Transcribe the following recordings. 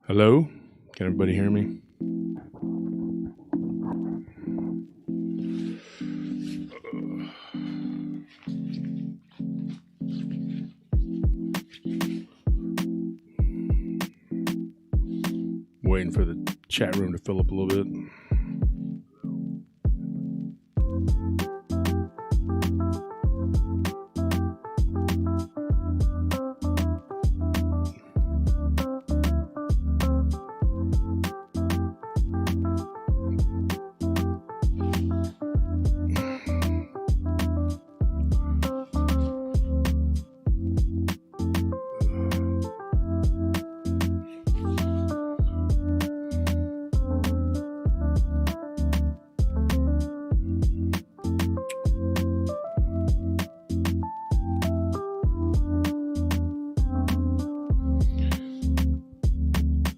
Hello? Can everybody hear me? Waiting for the chat room to fill up a little bit.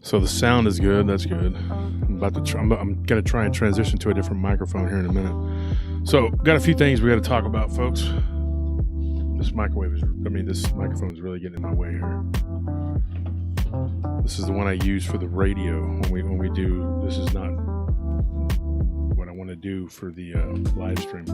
So the sound is good. That's good. I'm gonna try and transition to a different microphone here in a minute. So got a few things we got to talk about, folks. This microphone is really getting in my way here. This is the one I use for the radio when we do. This is not what I want to do for the live stream.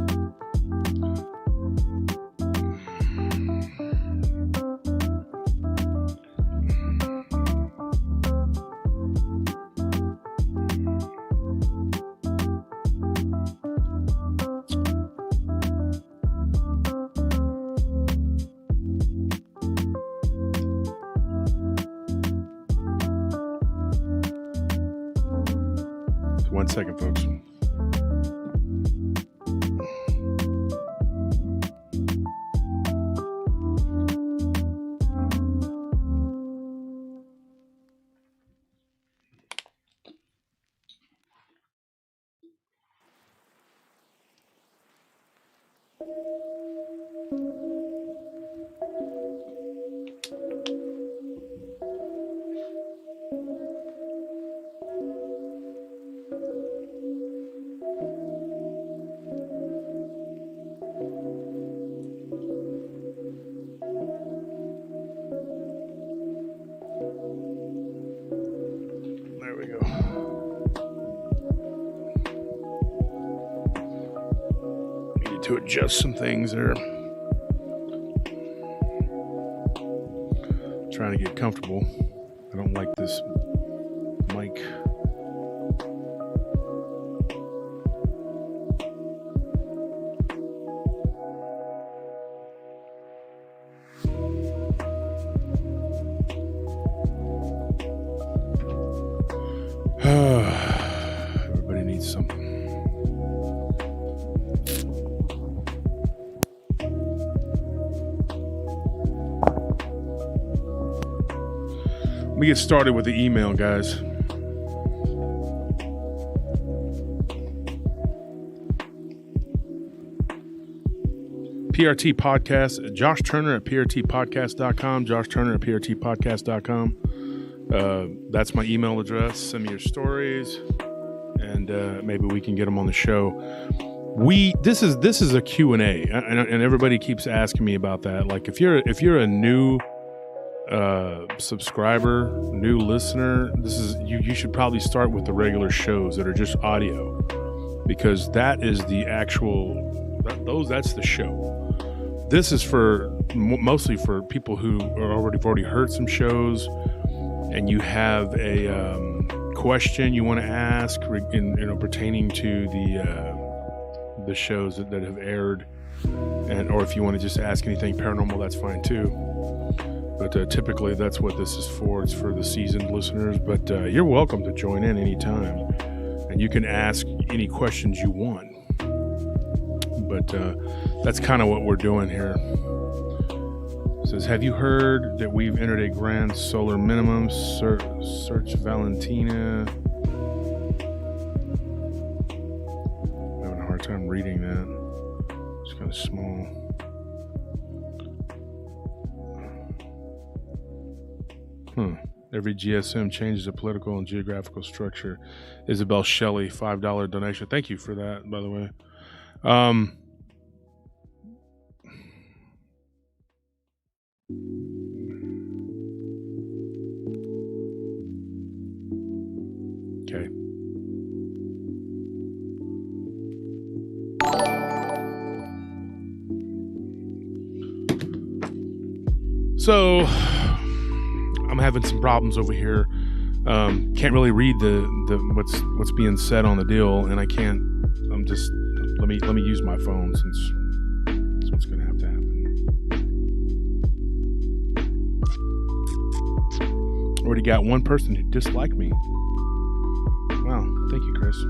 One second, folks. There we go. Need to adjust some things there. Trying to get comfortable. I don't like this mic. Everybody needs something. Let me get started with the email, guys. PRT Podcast, Josh Turner at PRTpodcast.com, Josh Turner at PRTpodcast.com. That's my email address. Send me your stories, and maybe we can get them on the show. This is a Q&A, and everybody keeps asking me about that. Like if you're a new subscriber, new listener, you should probably start with the regular shows that are just audio, because that is the actual that's the show. This is for mostly for people who have already heard some shows, and you have a question you want to ask pertaining to the shows that have aired, or if you want to just ask anything paranormal, that's fine too. But typically that's what this is for. It's for the seasoned listeners, but you're welcome to join in anytime, and you can ask any questions you want. But that's kind of what we're doing here. It says, have you heard that we've entered a grand solar minimum? Search Valentina. I'm having a hard time reading that. It's kind of small. Every GSM changes the political and geographical structure. Isabel Shelley, $5 donation. Thank you for that, by the way. So I'm having some problems over here. Can't really read the what's being said on the deal, and I can't. I'm just let me use my phone since that's what's going to have to happen. Already got one person who disliked me. Wow, thank you, Chris.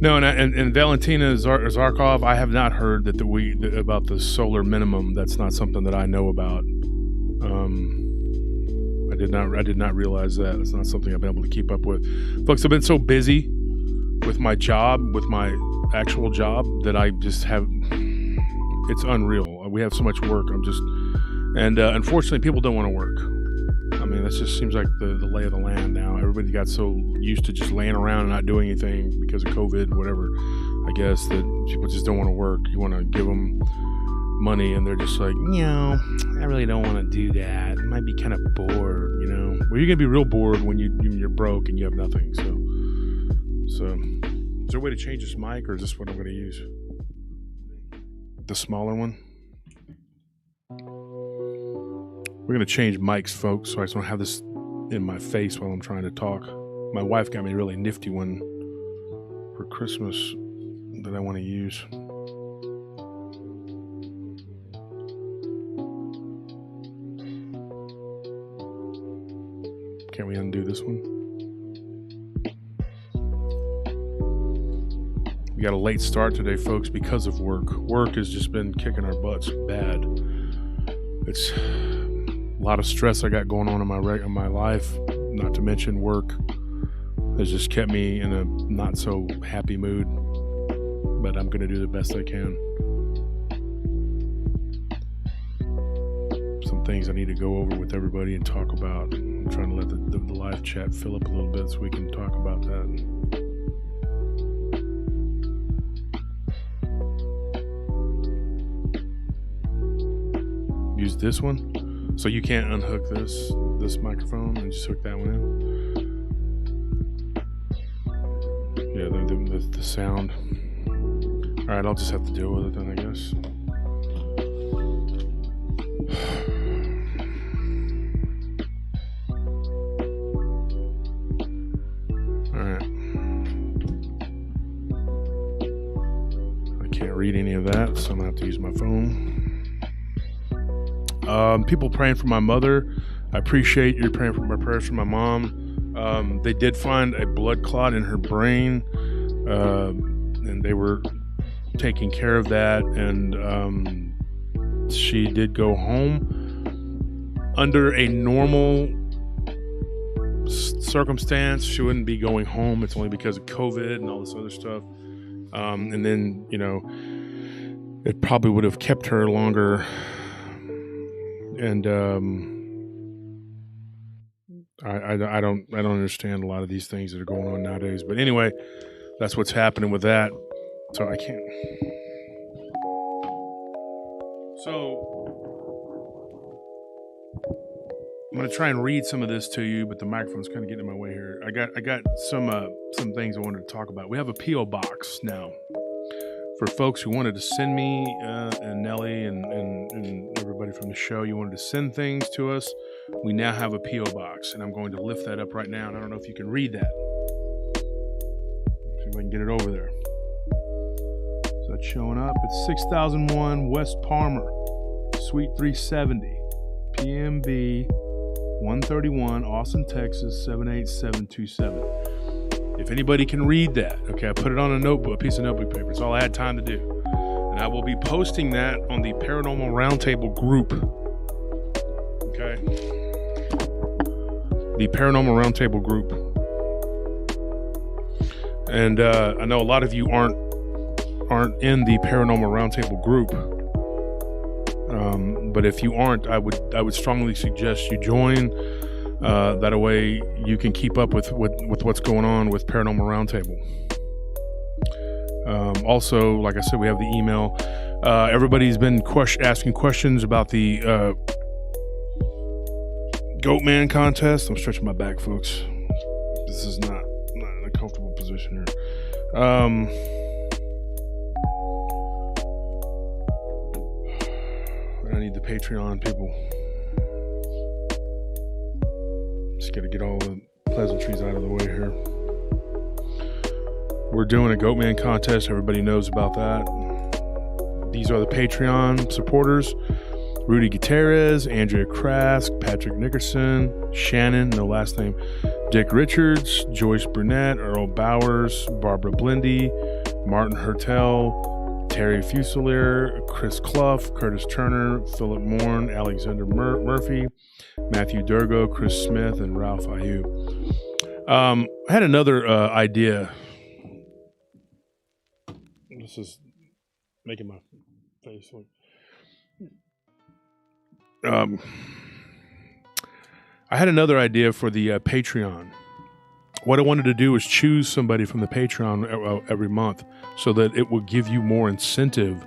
No, and Valentina Zarkov, I have not heard that about the solar minimum. That's not something that I know about. I did not realize that. It's not something I've been able to keep up with. Folks, I've been so busy with my job, with my actual job, that I just have. It's unreal. We have so much work. Unfortunately, people don't want to work. I mean, that just seems like the lay of the land now. Everybody got so used to just laying around and not doing anything because of COVID, whatever, I guess, that people just don't want to work. You want to give them money, and they're just like, I really don't want to do that. It might be kind of bored, Well, you're going to be real bored when you're broke and you have nothing. So is there a way to change this mic, or is this what I'm going to use? The smaller one? We're going to change mics, folks, so I just don't have this in my face while I'm trying to talk. My wife got me a really nifty one for Christmas that I want to use. Can we undo this one? We got a late start today, folks, because of work. Work has just been kicking our butts bad. It's a lot of stress I got going on in my life, not to mention work has just kept me in a not so happy mood, but I'm going to do the best I can. Some things I need to go over with everybody and talk about. I'm trying to let the live chat fill up a little bit so we can talk about that. Use this one. So you can't unhook this microphone and just hook that one in. Yeah, the sound. All right, I'll just have to deal with it then, I guess. All right. I can't read any of that, so I'm gonna have to use my phone. People praying for my mother. I appreciate your prayers for my mom. They did find a blood clot in her brain, and they were taking care of that, and she did go home. Under a normal circumstance, she wouldn't be going home. It's only because of COVID and all this other stuff. And then, it probably would have kept her longer. And I don't understand a lot of these things that are going on nowadays. But anyway, that's what's happening with that. So I can't. So I'm gonna try and read some of this to you, but the microphone's kind of getting in my way here. I got some things I wanted to talk about. We have a P.O. box now for folks who wanted to send me and Nelly and everybody from the show. You wanted to send things to us. We now have a P.O. box, and I'm going to lift that up right now. And I don't know if you can read that. See if I can get it over there. So that's showing up. It's 6001 West Palmer, Suite 370, PMB 131, Austin, Texas 78727. If anybody can read that, okay, I put it on a piece of notebook paper. It's all I had time to do. And I will be posting that on the Paranormal Round Table group. Okay? The Paranormal Round Table group. And I know a lot of you aren't in the Paranormal Round Table group. But if you aren't, I would strongly suggest you join. That way you can keep up with what's going on with Paranormal Roundtable. Also, like I said, we have the email. Everybody's been asking questions about the Goat Man contest. I'm stretching my back, folks. This is not in a comfortable position here. I need the Patreon people. Just got to get all the pleasantries out of the way here. We're doing a Goatman contest. Everybody knows about that. These are the Patreon supporters: Rudy Gutierrez, Andrea Krask, Patrick Nickerson, Shannon, no last name, Dick Richards, Joyce Burnett, Earl Bowers, Barbara Blindy, Martin Hertel, Terry Fusilier, Chris Clough, Curtis Turner, Philip Morn, Alexander Murphy, Matthew Durgo, Chris Smith, and Ralph Ayu. I had another idea. This is making my face look. I had another idea for the Patreon. What I wanted to do was choose somebody from the Patreon every month so that it will give you more incentive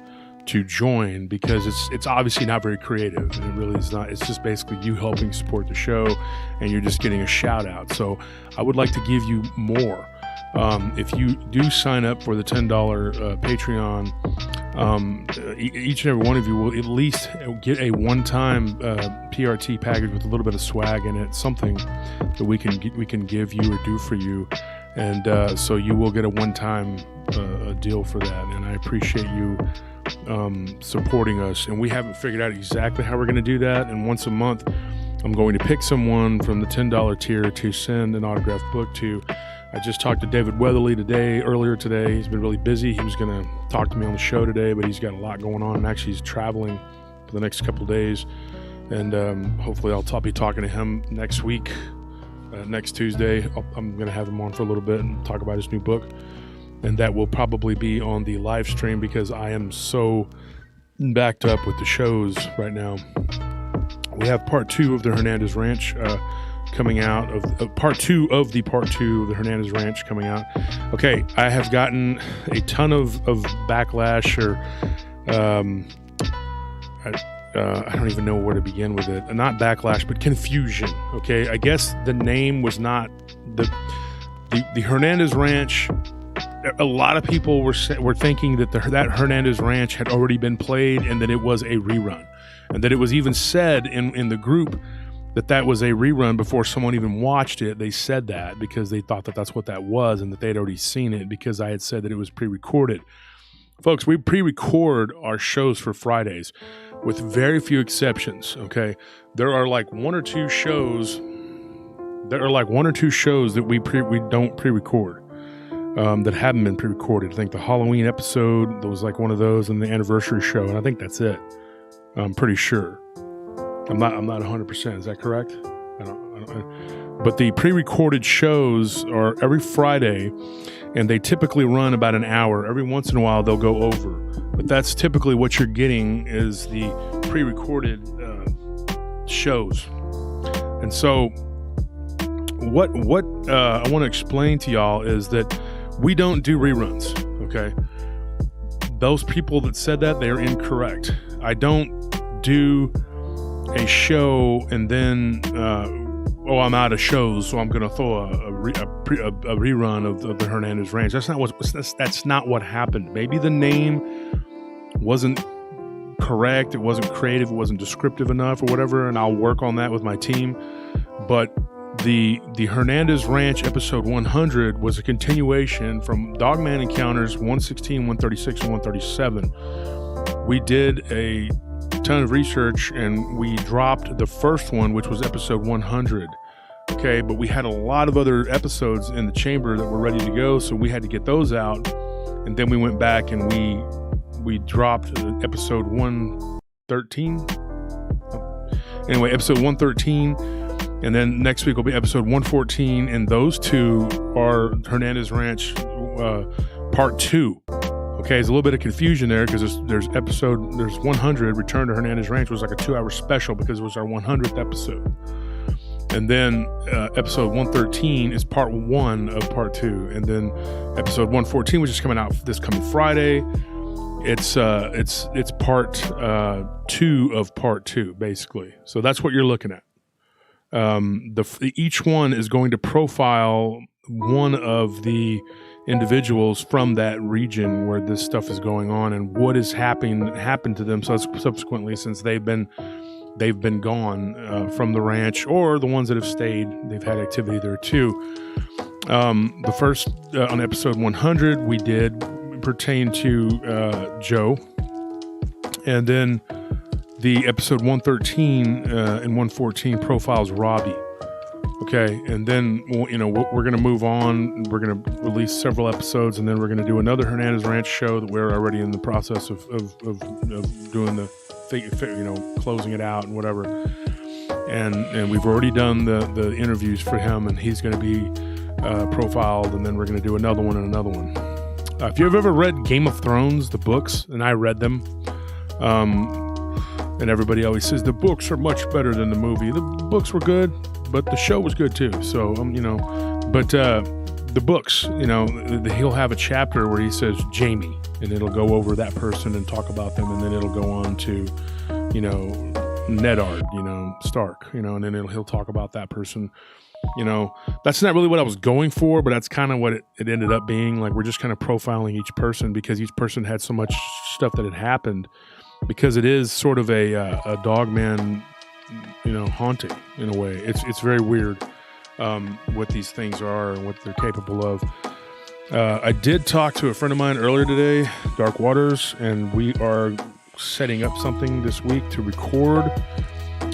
to join, because it's obviously not very creative, and it really is not. It's just basically you helping support the show, and you're just getting a shout out. So I would like to give you more. If you do sign up for the $10 Patreon, each and every one of you will at least get a one-time PRT package with a little bit of swag in it, something that we can give you or do for you, and so you will get a one-time deal for that. And I appreciate you supporting us. And we haven't figured out exactly how we're going to do that. And once a month, I'm going to pick someone from the $10 tier to send an autographed book to. I just talked to David Weatherly earlier today. He's been really busy. He was going to talk to me on the show today, but he's got a lot going on. And actually, he's traveling for the next couple of days. And hopefully I'll be talking to him next week, next Tuesday. I'm going to have him on for a little bit and talk about his new book. And that will probably be on the live stream, because I am so backed up with the shows right now. We have part 2 of the Hernandez Ranch coming out, of part 2 of the Hernandez Ranch coming out. Okay, I have gotten a ton of backlash, or I don't even know where to begin with it. Not backlash, but confusion. Okay, I guess the name was not the Hernandez Ranch. A lot of people were thinking that that Hernandez Ranch had already been played, and that it was a rerun, and that it was even said in the group that was a rerun before someone even watched it. They said that because they thought that that's what that was, and that they'd already seen it, because I had said that it was pre-recorded. Folks, we pre-record our shows for Fridays with very few exceptions. Okay, there are like one or two shows that we don't pre-record. That haven't been pre-recorded. I think the Halloween episode, there was like one of those, and the anniversary show, and I think that's it. I'm pretty sure. I'm not 100%. Is that correct? I don't. But the pre-recorded shows are every Friday, and they typically run about an hour. Every once in a while, they'll go over. But that's typically what you're getting, is the pre-recorded shows. And so what I want to explain to y'all is that we don't do reruns, okay? Those people that said that, they are incorrect. I don't do a show and then, I'm out of shows, so I'm going to throw a rerun of the Hernandez Ranch. That's not what happened. Maybe the name wasn't correct, it wasn't creative, it wasn't descriptive enough or whatever, and I'll work on that with my team. But the Hernandez Ranch episode 100 was a continuation from Dogman Encounters 116, 136, and 137. We did a ton of research, and we dropped the first one, which was episode 100. Okay, but we had a lot of other episodes in the chamber that were ready to go, so we had to get those out. And then we went back and we dropped episode 113. Anyway, episode 113. And then next week will be episode 114, and those two are Hernandez Ranch part 2. Okay, there's a little bit of confusion there, because there's 100, Return to Hernandez Ranch was like a 2-hour special, because it was our 100th episode. And then episode 113 is part 1 of part 2. And then episode 114, which is coming out this coming Friday, it's part 2 of part 2, basically. So that's what you're looking at. Each one is going to profile one of the individuals from that region where this stuff is going on and what is happened to them subsequently since they've been gone from the ranch, or the ones that have stayed. They've had activity there too. The first on episode 100 we did pertain to Joe, and then the episode 113 and 114 profiles Robbie. Okay, and then we're going to move on. We're going to release several episodes, and then we're going to do another Hernandez Ranch show that we're already in the process of doing the thing, closing it out and whatever. And we've already done the interviews for him, and he's going to be profiled, and then we're going to do another one and another one. If you've ever read Game of Thrones, the books, and I read them, and everybody always says the books are much better than the movie. The books were good, but the show was good too. So, but the books, he'll have a chapter where he says Jamie, and it'll go over that person and talk about them, and then it'll go on to, Nedard, Stark, and then he'll talk about that person. That's not really what I was going for, but that's kind of what it ended up being. Like, we're just kind of profiling each person because each person had so much stuff that had happened, because it is sort of a dogman, haunting in a way. It's very weird what these things are and what they're capable of. I did talk to a friend of mine earlier today, Dark Waters, and we are setting up something this week to record.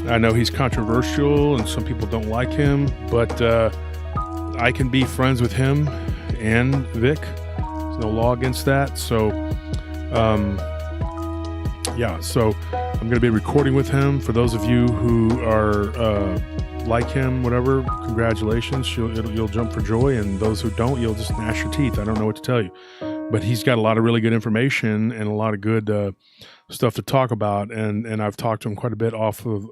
I know he's controversial and some people don't like him, but I can be friends with him and Vic. There's no law against that. So, so I'm going to be recording with him. For those of you who are like him, whatever, congratulations. You'll jump for joy. And those who don't, you'll just gnash your teeth. I don't know what to tell you. But he's got a lot of really good information and a lot of good stuff to talk about. And I've talked to him quite a bit off of,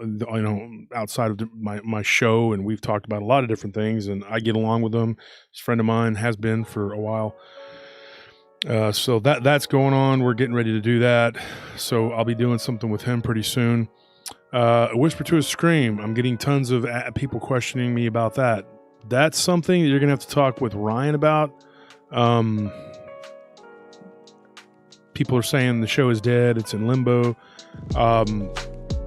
outside of my show. And we've talked about a lot of different things. And I get along with him. He's a friend of mine, has been for a while. So that's going on. We're getting ready to do that. So I'll be doing something with him pretty soon. A Whisper to a Scream. I'm getting tons of people questioning me about that. That's something that you're going to have to talk with Ryan about. People are saying the show is dead. It's in limbo.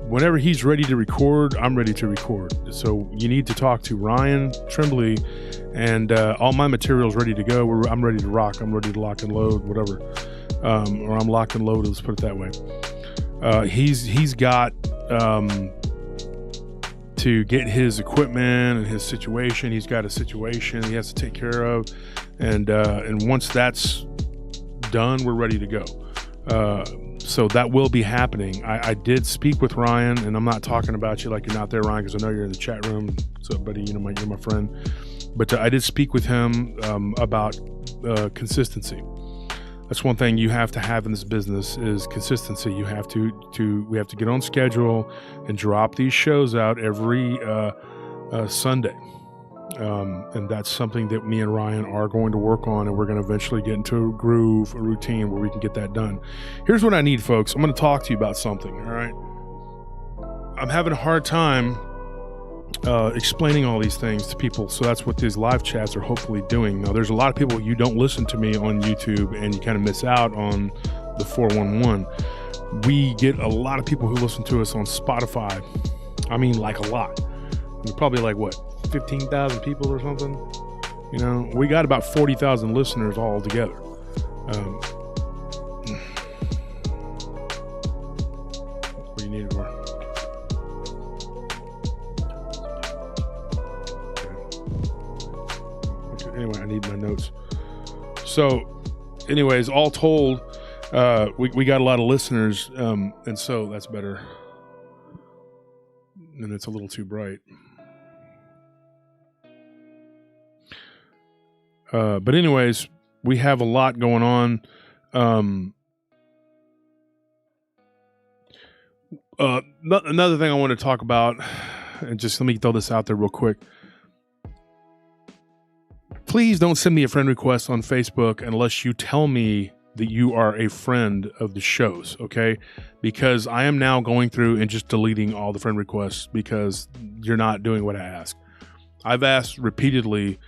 Whenever he's ready to record, I'm ready to record. So you need to talk to Ryan Tremblay, and all my material's ready to go. I'm ready to rock. I'm ready to lock and load, whatever. Or I'm locked and loaded, let's put it that way. He's got to get his equipment and his situation. He's got a situation he has to take care of. And once that's done, we're ready to go. So that will be happening. I did speak with Ryan, and I'm not talking about you like you're not there, Ryan, because I know you're in the chat room. So, buddy, you're my friend. But I did speak with him about consistency. That's one thing you have to have in this business is consistency. You have we have to get on schedule and drop these shows out every Sunday. And that's something that me and Ryan are going to work on, and we're going to eventually get into a routine where we can get that done. Here's what I need, folks. I'm going to talk to you about something, all right? I'm having a hard time explaining all these things to people, so that's what these live chats are hopefully doing. Now, there's a lot of people, you don't listen to me on YouTube, and you kind of miss out on the 411. We get a lot of people who listen to us on Spotify. I mean, like a lot. We're probably like, what, 15,000 people or something? We got about 40,000 listeners all together. What do you need it for? Okay, anyway, I need my notes. So, anyways, all told, we got a lot of listeners, and so that's better. And it's a little too bright. But anyways, we have a lot going on. Another thing I want to talk about, and just let me throw this out there real quick. Please don't send me a friend request on Facebook unless you tell me that you are a friend of the shows, okay? Because I am now going through and just deleting all the friend requests because you're not doing what I ask. I've asked repeatedly.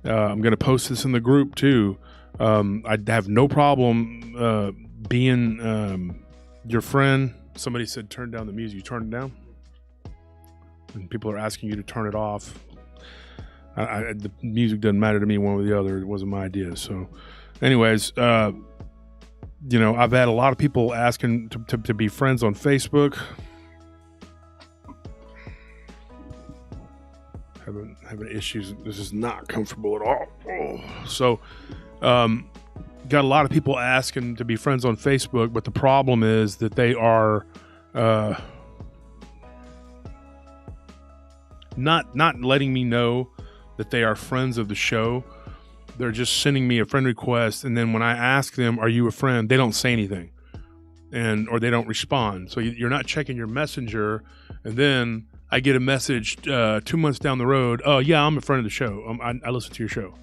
I'm going to post this in the group too. I have no problem being your friend. Somebody said turn down the music. You turn it down? And people are asking you to turn it off. The music doesn't matter to me one way or the other. It wasn't my idea. So anyways, I've had a lot of people asking to be friends on Facebook. Having issues. This is not comfortable at all. Oh. So, got a lot of people asking to be friends on Facebook, but the problem is that they are not letting me know that they are friends of the show. They're just sending me a friend request, and then when I ask them, "Are you a friend?" they don't say anything, or they don't respond. So you're not checking your messenger, and then I get a message 2 months down the road. "Oh yeah, I'm a friend of the show. I listen to your show."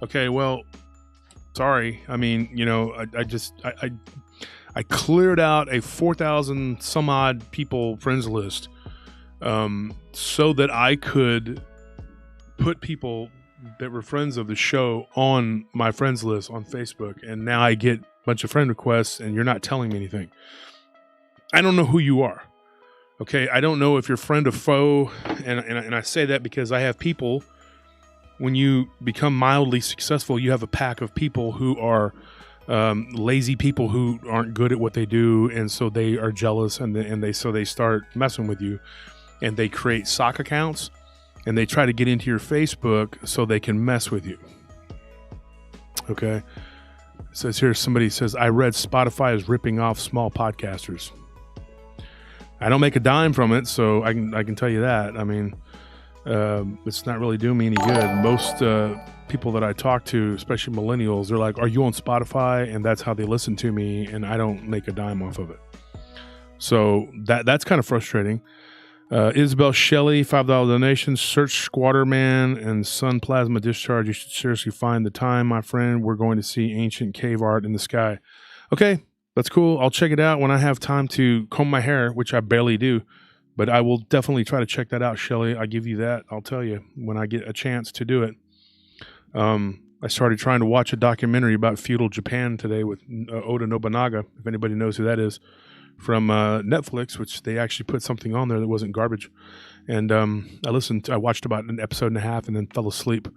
Okay, well, sorry. I mean, I cleared out a 4,000 some odd people friends list, so that I could put people that were friends of the show on my friends list on Facebook, and now I get a bunch of friend requests, and you're not telling me anything. I don't know who you are. Okay, I don't know if you're friend or foe, and I say that because I have people. When you become mildly successful, you have a pack of people who are lazy people who aren't good at what they do, and so they are jealous, and they start messing with you, and they create sock accounts, and they try to get into your Facebook so they can mess with you. Okay, it says here, somebody says, "I read Spotify is ripping off small podcasters." I don't make a dime from it, so I can tell you that. I mean, it's not really doing me any good. Most people that I talk to, especially millennials, they're like, "Are you on Spotify?" And that's how they listen to me, and I don't make a dime off of it. So that's kind of frustrating. Isabel Shelley, $5 donation. Search Squatter Man and Sun Plasma Discharge. You should seriously find the time, my friend. We're going to see ancient cave art in the sky. Okay, that's cool. I'll check it out when I have time to comb my hair, which I barely do. But I will definitely try to check that out, Shelley. I give you that. I'll tell you when I get a chance to do it. I started trying to watch a documentary about feudal Japan today with Oda Nobunaga, if anybody knows who that is, from Netflix, which they actually put something on there that wasn't garbage. And I watched about an episode and a half and then fell asleep.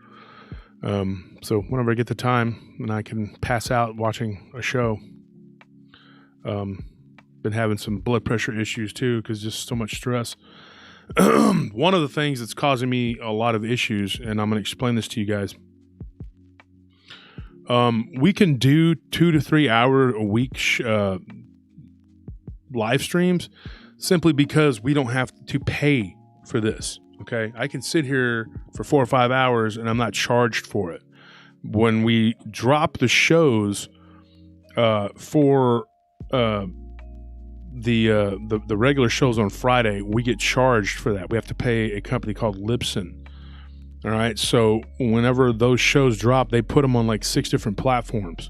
So whenever I get the time and I can pass out watching a show. Been having some blood pressure issues too because just so much stress. One of the things that's causing me a lot of issues, and I'm going to explain this to you guys. We can do 2 to 3 hour a week live streams simply because we don't have to pay for this. Okay, I can sit here for 4 or 5 hours and I'm not charged for it. When we drop the shows for the regular shows on Friday, we get charged for that. We have to pay a company called Libsyn. All right, so whenever those shows drop, they put them on like 6 different platforms.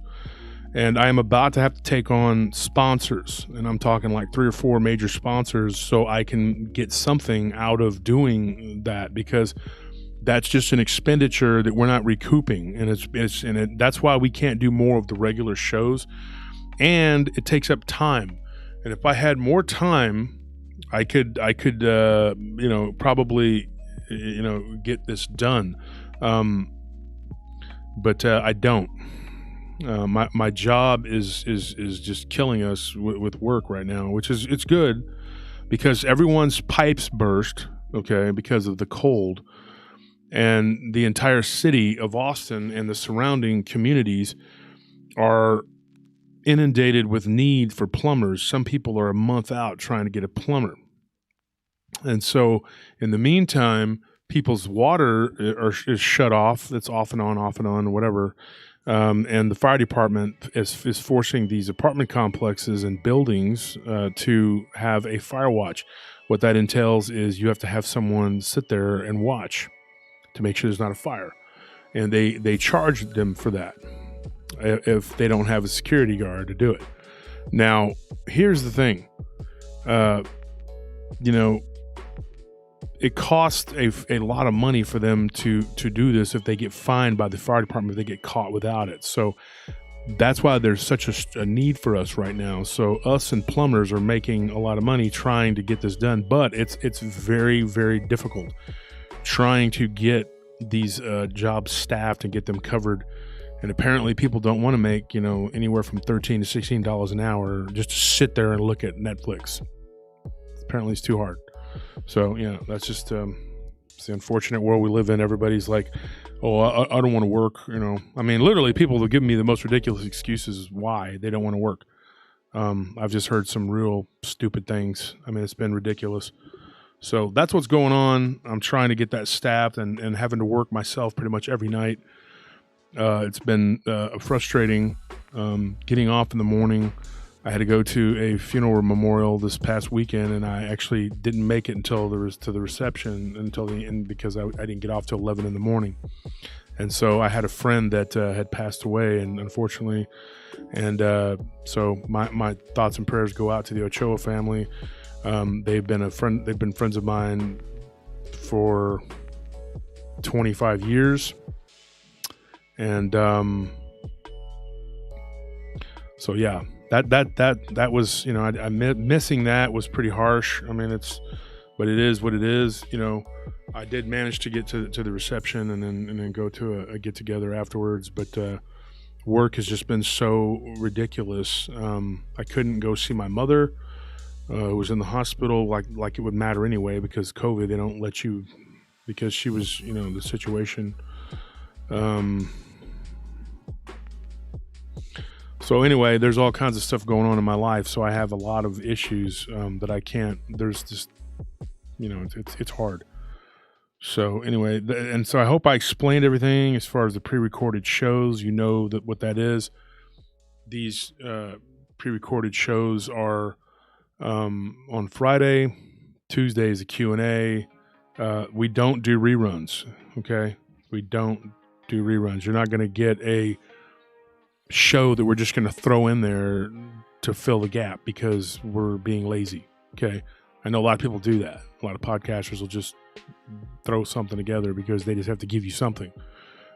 And I am about to have to take on sponsors, and I'm talking like 3 or 4 major sponsors, so I can get something out of doing that, because that's just an expenditure that we're not recouping, and that's why we can't do more of the regular shows, and it takes up time. And if I had more time, I could probably get this done, but I don't. My job is just killing us with work right now, which is, it's good because everyone's pipes burst, okay, because of the cold, and the entire city of Austin and the surrounding communities are inundated with need for plumbers. Some people are a month out trying to get a plumber. And so in the meantime, people's water is shut off. It's off and on, whatever. And the fire department is forcing these apartment complexes and buildings to have a fire watch. What that entails is you have to have someone sit there and watch to make sure there's not a fire. And they charge them for that if they don't have a security guard to do it. Now, here's the thing. It costs a lot of money for them to do this if they get fined by the fire department if they get caught without it. So that's why there's such a need for us right now. So us and plumbers are making a lot of money trying to get this done, but it's very, very difficult trying to get these jobs staffed and get them covered. And apparently people don't want to make, anywhere from $13 to $16 an hour just to sit there and look at Netflix. Apparently it's too hard. So, that's just it's the unfortunate world we live in. Everybody's like, oh, I don't want to work. Literally people will give me the most ridiculous excuses why they don't want to work. I've just heard some real stupid things. It's been ridiculous. So that's what's going on. I'm trying to get that staffed and having to work myself pretty much every night. It's been frustrating getting off in the morning. I had to go to a funeral memorial this past weekend, and I actually didn't make it until to the reception until the end because I didn't get off till 11 in the morning. And so I had a friend that had passed away, and unfortunately, and so my thoughts and prayers go out to the Ochoa family. They've been friends of mine for 25 years. And so yeah, that was, I missing that was pretty harsh. But it is what it is. I did manage to get to the reception and then go to a get together afterwards. But work has just been so ridiculous. I couldn't go see my mother, who was in the hospital, like it would matter anyway, because COVID, they don't let you, because she was, the situation. So anyway, there's all kinds of stuff going on in my life. So I have a lot of issues, that I can't, there's just, it's hard. So anyway, and so I hope I explained everything as far as the pre-recorded shows, that what that is. These, pre-recorded shows are, on Friday. Tuesday is a Q&A. We don't do reruns. Okay. We don't do reruns. You're not going to get a show that we're just going to throw in there to fill the gap because we're being lazy. Okay. I know a lot of people do that. A lot of podcasters will just throw something together because they just have to give you something.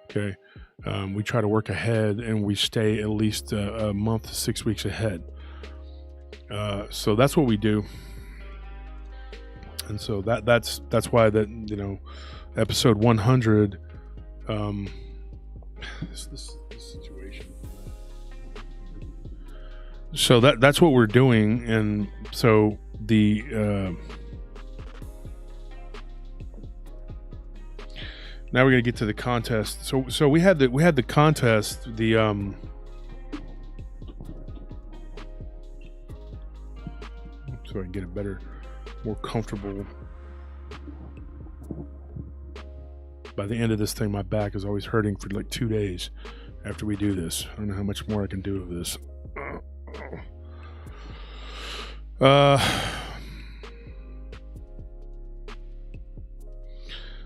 Okay. We try to work ahead, and we stay at least a month to 6 weeks ahead. So that's what we do. And so that's why that, episode 100, this situation. So that's what we're doing. And so the, now we're going to get to the contest. So we had the contest, so I can get a better, more comfortable. By the end of this thing, my back is always hurting for like 2 days after we do this. I don't know how much more I can do of this.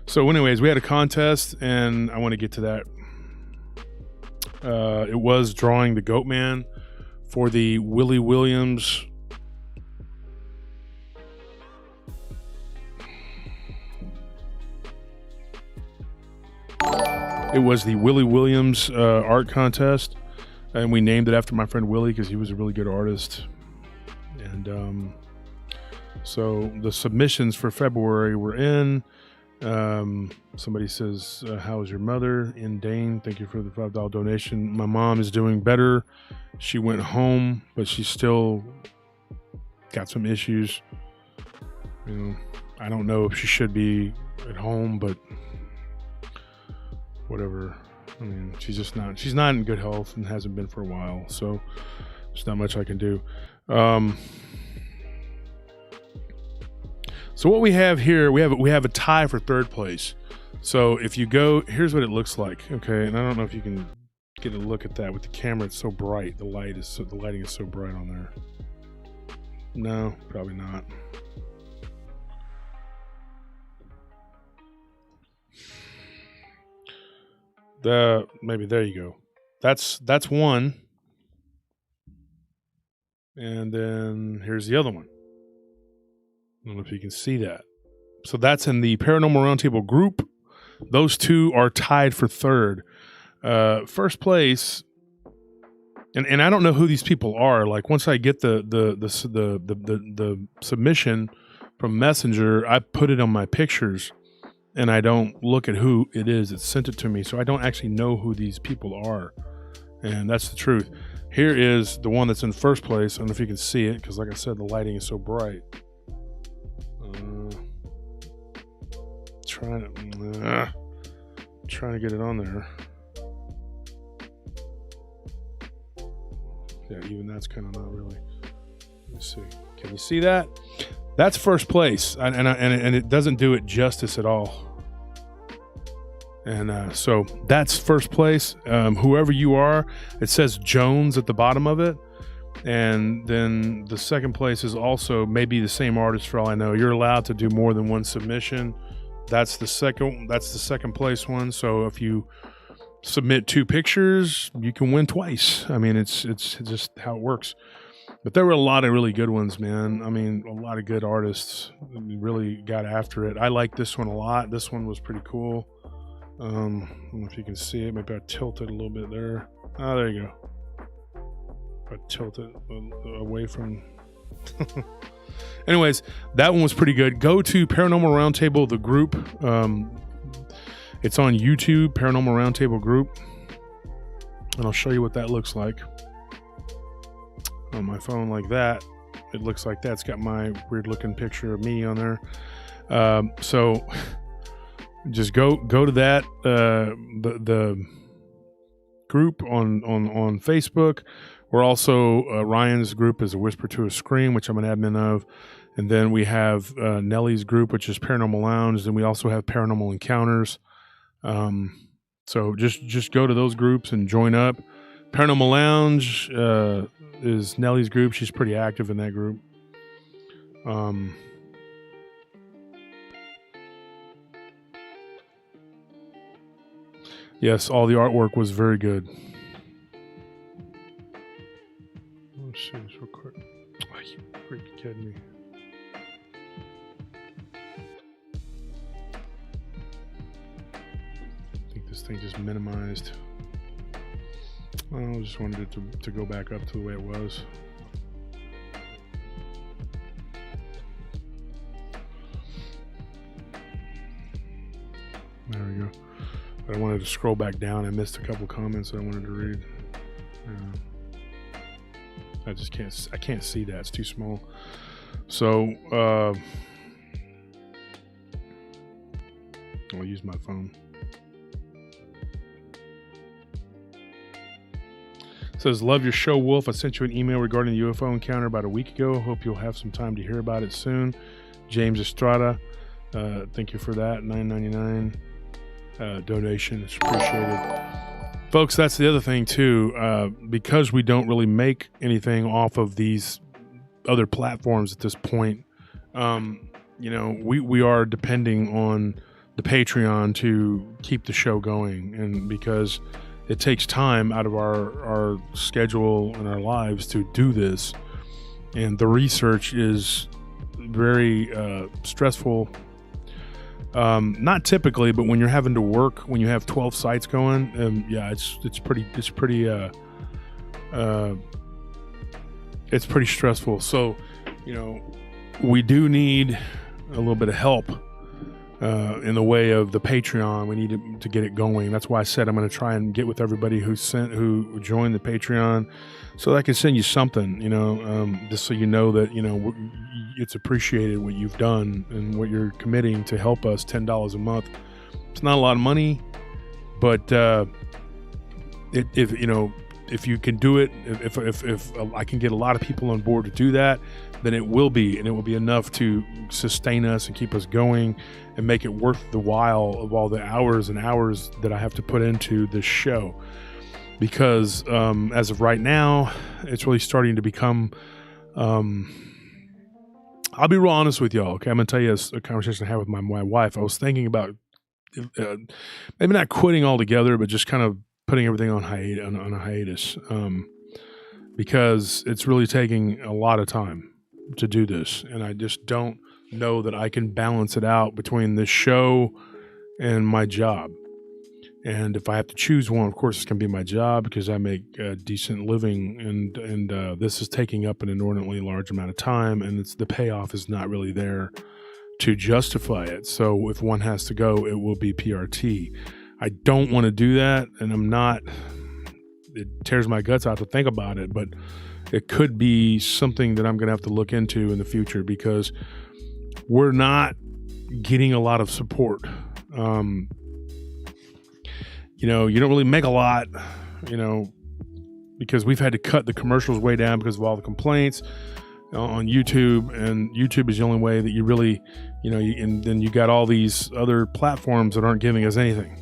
So anyways, we had a contest, and I want to get to that. It was drawing the Goat Man for the Willie Williams art contest, and we named it after my friend Willie because he was a really good artist. And so the submissions for February were in. Somebody says, how's your mother? In Dane, thank you for the $5 donation. My mom is doing better. She went home, but she's still got some issues. I don't know if she should be at home, but whatever. She's not in good health and hasn't been for a while, so there's not much I can do. So what we have here, we have a tie for third place. So if you go, here's what it looks like. Okay, and I don't know if you can get a look at that with the camera. It's so bright. The lighting is so bright on there. No, probably not. Maybe there you go. That's one. And then here's the other one. I don't know if you can see that. So that's in the Paranormal Roundtable group. Those two are tied for third. First place, and I don't know who these people are. Like once I get the submission from Messenger, I put it on my pictures, and I don't look at who it is that sent it to me, so I don't actually know who these people are, and that's the truth. Here is the one that's in first place. I don't know if you can see it because, like I said, the lighting is so bright. Trying to get it on there. Yeah, even that's kind of not really. Let me see. Can you see that? That's first place, and it doesn't do it justice at all. And so that's first place. Whoever you are, it says Jones at the bottom of it. And then the second place is also maybe the same artist for all I know. You're allowed to do more than one submission. That's the second place one. So if you submit 2 pictures, you can win twice. I mean, it's just how it works. But there were a lot of really good ones, man. I mean, a lot of good artists really got after it. I like this one a lot. This one was pretty cool. I don't know if you can see it. Maybe I tilted a little bit there. Oh, there you go. I tilt it away from. Anyways, that one was pretty good. Go to Paranormal Roundtable, the group. It's on YouTube, Paranormal Roundtable group. And I'll show you what that looks like. On my phone like that. It looks like that. It's got my weird looking picture of me on there. So just go to that. The group on Facebook. We're also, Ryan's group is A Whisper to a Scream, which I'm an admin of. And then we have Nellie's group, which is Paranormal Lounge. And we also have Paranormal Encounters. So just go to those groups and join up. Paranormal Lounge is Nellie's group. She's pretty active in that group. Yes, all the artwork was very good. Let's see this real quick. Oh, you freaking kidding me. I think this thing just minimized. I just wanted it to go back up to the way it was. There we go. But I wanted to scroll back down. I missed a couple comments that I wanted to read. I just can't see that. It's too small. So I'll use my phone. It says, love your show, Wolf. I sent you an email regarding the UFO encounter about a week ago. Hope you'll have some time to hear about it soon. James Estrada, thank you for that. $9.99 donation. It's appreciated. Folks, that's the other thing too. Because we don't really make anything off of these other platforms at this point, we are depending on the Patreon to keep the show going, and because it takes time out of our schedule and our lives to do this, and the research is very stressful. Not typically, but when you're having to work, when you have 12 sites going, it's pretty stressful. So, we do need a little bit of help in the way of the Patreon. We need to get it going. That's why I said I'm going to try and get with everybody who joined the Patreon, so that I can send you something, just so you know that it's appreciated what you've done and what you're committing to help us. $10 a month. It's not a lot of money, but if you can do it, if I can get a lot of people on board to do that, then it will be enough to sustain us and keep us going and make it worth the while of all the hours and hours that I have to put into this show. Because as of right now, it's really starting to become, I'll be real honest with y'all. Okay, I'm gonna tell you a conversation I had with my wife. I was thinking about maybe not quitting altogether, but just kind of putting everything on a hiatus, because it's really taking a lot of time to do this, and I just don't know that I can balance it out between this show and my job. And if I have to choose one, of course, it's going to be my job because I make a decent living, and this is taking up an inordinately large amount of time, and the payoff is not really there to justify it. So if one has to go, it will be PRT. I don't want to do that, and I'm not. It tears my guts out to think about it, but it could be something that I'm going to have to look into in the future because we're not getting a lot of support. You don't really make a lot, because we've had to cut the commercials way down because of all the complaints on YouTube, and YouTube is the only way that you really, and then you got all these other platforms that aren't giving us anything.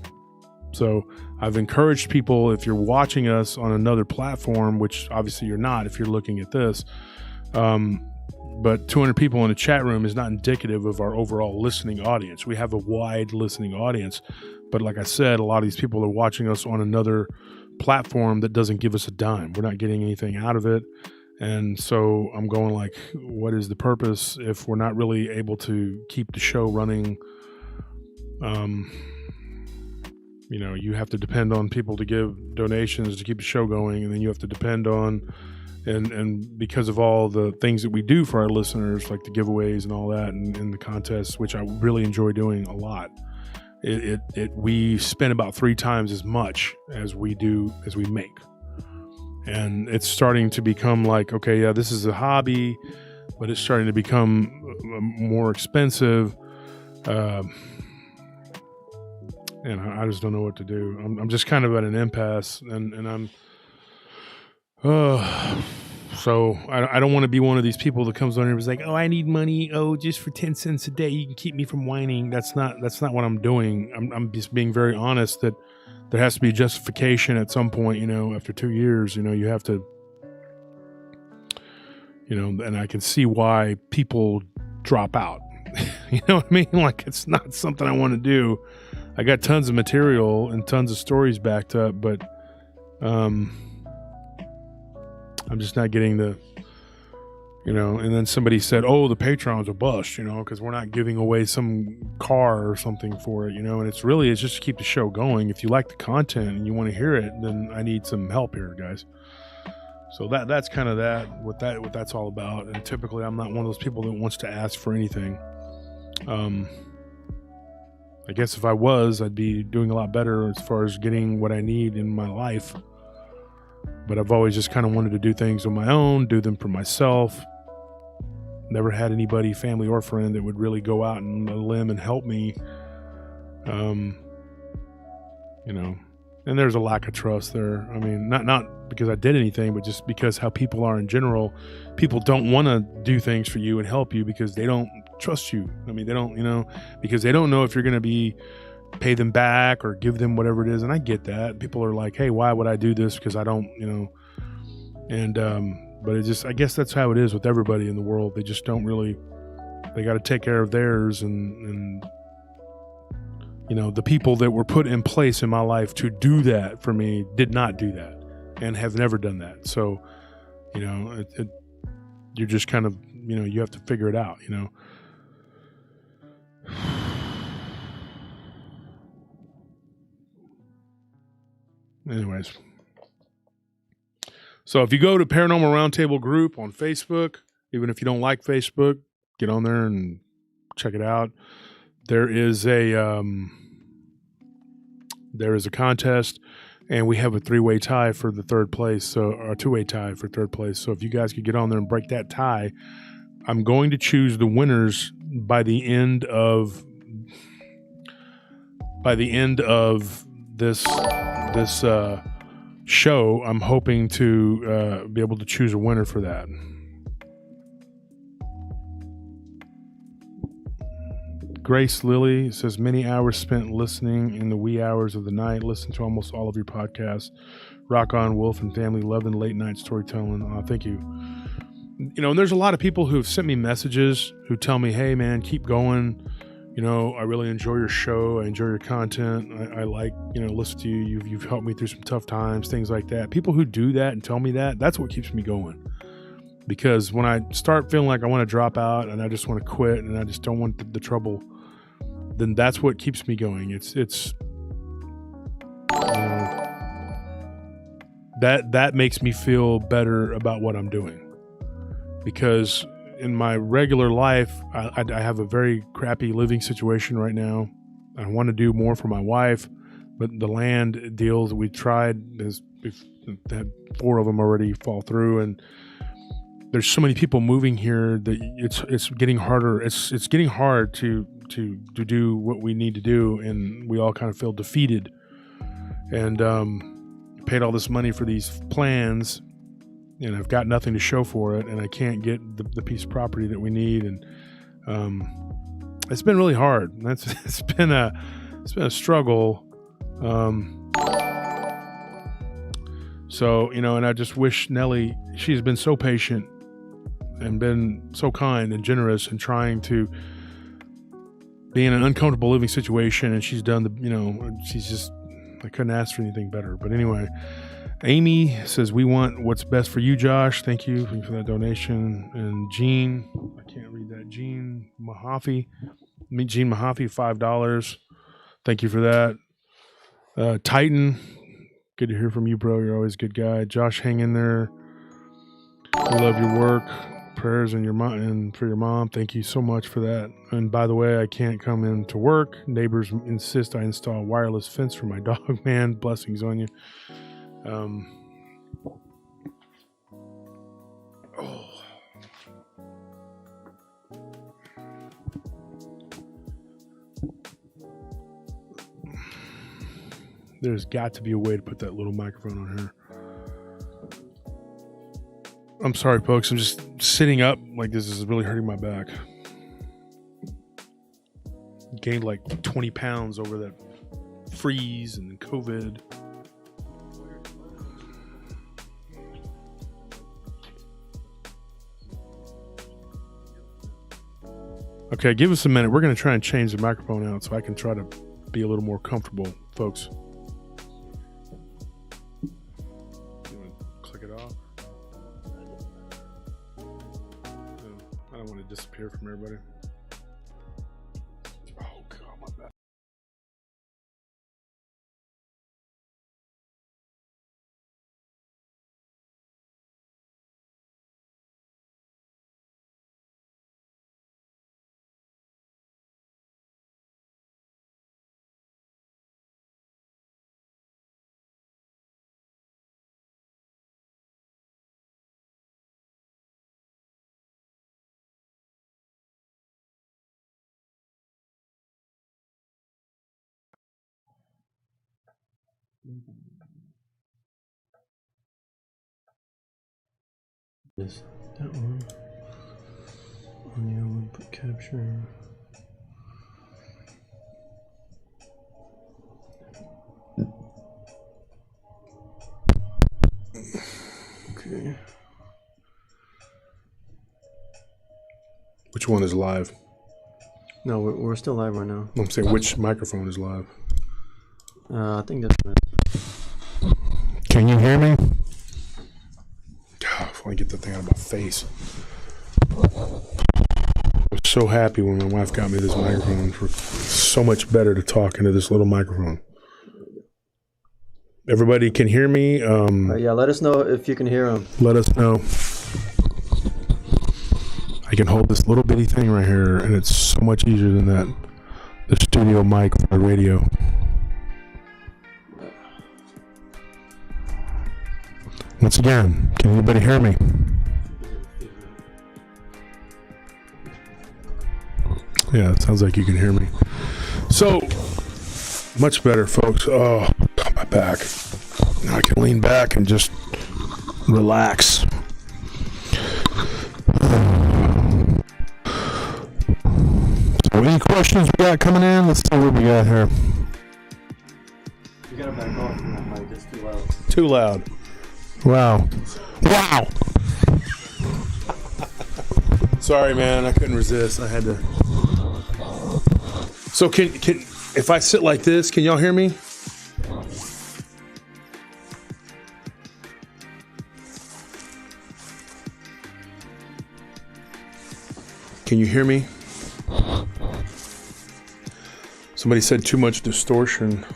So I've encouraged people, if you're watching us on another platform, which obviously you're not if you're looking at this, but 200 people in a chat room is not indicative of our overall listening audience. We have a wide listening audience, but like I said, a lot of these people are watching us on another platform that doesn't give us a dime. We're not getting anything out of it. And so I'm going like, what is the purpose if we're not really able to keep the show running? You have to depend on people to give donations to keep the show going, and then you have to depend on, and because of all the things that we do for our listeners, like the giveaways and all that, and the contests, which I really enjoy doing a lot. We spend about 3 times as much as we make. And it's starting to become like, okay, yeah, this is a hobby, but it's starting to become more expensive. And I just don't know what to do. I'm just kind of at an impasse, and I'm, so I don't want to be one of these people that comes on here and is like, oh, I need money. Oh, just for 10 cents a day, you can keep me from whining. That's not what I'm doing. I'm just being very honest that there has to be justification at some point, after 2 years, you have to, and I can see why people drop out. You know what I mean? Like, it's not something I want to do. I got tons of material and tons of stories backed up, but I'm just not getting the, and then somebody said, oh, the Patreon's a bust, because we're not giving away some car or something for it, and it's just to keep the show going. If you like the content and you want to hear it, then I need some help here, guys. So that's kind of what that's all about. And typically I'm not one of those people that wants to ask for anything. I guess if I was, I'd be doing a lot better as far as getting what I need in my life. But I've always just kind of wanted to do things on my own, do them for myself. Never had anybody, family or friend, that would really go out on a limb and help me. And there's a lack of trust there. I mean, not because I did anything, but just because how people are in general. People don't want to do things for you and help you because they don't trust you. I mean, they don't, because they don't know if you're going to pay them back or give them whatever it is. And I get that. People are like, hey, why would I do this? Because I don't, and, but it just, I guess that's how it is with everybody in the world. They just don't really, they got to take care of theirs. And, the people that were put in place in my life to do that for me did not do that and have never done that. So, you're just kind of, you have to figure it out, Anyways. So if you go to Paranormal Round Table group on Facebook, even if you don't like Facebook, get on there and check it out. There is a contest, and we have a 3-way tie for the third place, or a 2-way tie for third place. So if you guys could get on there and break that tie, I'm going to choose the winners by the end of this show. I'm hoping to be able to choose a winner for that. Grace Lilly says, many hours spent listening in the wee hours of the night. Listen to almost all of your podcasts. Rock on, Wolf and family. Loving late night storytelling. Thank you. And there's a lot of people who have sent me messages who tell me, hey, man, keep going. I really enjoy your show. I enjoy your content. I like, listen to you. You've helped me through some tough times, things like that. People who do that and tell me that's what keeps me going. Because when I start feeling like I want to drop out and I just want to quit and I just don't want the trouble, then that's what keeps me going. It's that makes me feel better about what I'm doing. Because in my regular life, I have a very crappy living situation right now. I want to do more for my wife, but the land deals that we tried, we've had 4 of them already fall through, and there's so many people moving here that it's getting harder. It's getting hard to do what we need to do, and we all kind of feel defeated. And paid all this money for these plans, and I've got nothing to show for it, and I can't get the piece of property that we need, and it's been really hard. It's been a struggle. So and I just wish Nellie. She's been so patient and been so kind and generous and trying to be in an uncomfortable living situation, and she's done she's just. I couldn't ask for anything better. But anyway, Amy says, we want what's best for you, Josh. Thank you for that donation. And Jean, I can't read that. Jean Mahaffey, $5. Thank you for that. Titan, good to hear from you, bro. You're always a good guy. Josh, hang in there. We love your work. Prayers and for your mom. Thank you so much for that. And by the way, I can't come in to work. Neighbors insist I install a wireless fence for my dog, man. Blessings on you. There's got to be a way to put that little microphone on here. I'm sorry, folks. I'm just sitting up like this is really hurting my back. Gained like 20 pounds over that freeze and COVID. Okay, give us a minute. We're going to try and change the microphone out so I can try to be a little more comfortable, folks. Click it off. I don't want to disappear from everybody. Oh, God, my back. Yes, that one. On the other one, put capture. Okay. Which one is live? No, we're still live right now. I'm saying which microphone is live? I think that's it. Can you hear me? God, if I can get the thing out of my face. I was so happy when my wife got me this microphone. It's so much better to talk into this little microphone. Everybody can hear me. Yeah, let us know if you can hear them. Let us know. I can hold this little bitty thing right here, and it's so much easier than the studio mic on the radio. Once again, can anybody hear me? Yeah, it sounds like you can hear me. So, much better, folks. Oh, got my back. Now I can lean back and just relax. So, any questions we got coming in? Let's see what we got here. You gotta back off from that mic, it's too loud. Too loud. Wow. Wow. Sorry, man. I couldn't resist. I had to. So can if I sit like this, can y'all hear me? Can you hear me? Somebody said too much distortion.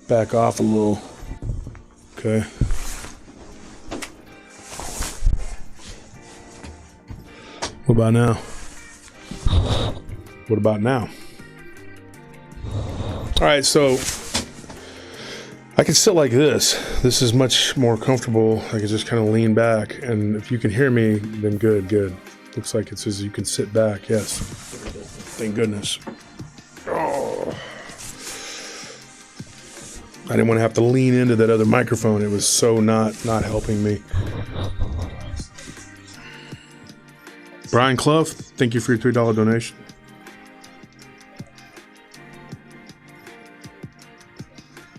Back off a little. Okay. What about now? What about now? All right, so I can sit like this. This is much more comfortable. I can just kind of lean back, and if you can hear me, then good. Looks like it says you can sit back. Yes. Thank goodness. Oh. I didn't want to have to lean into that other microphone. It was so not helping me. Brian Clough, thank you for your $3 donation.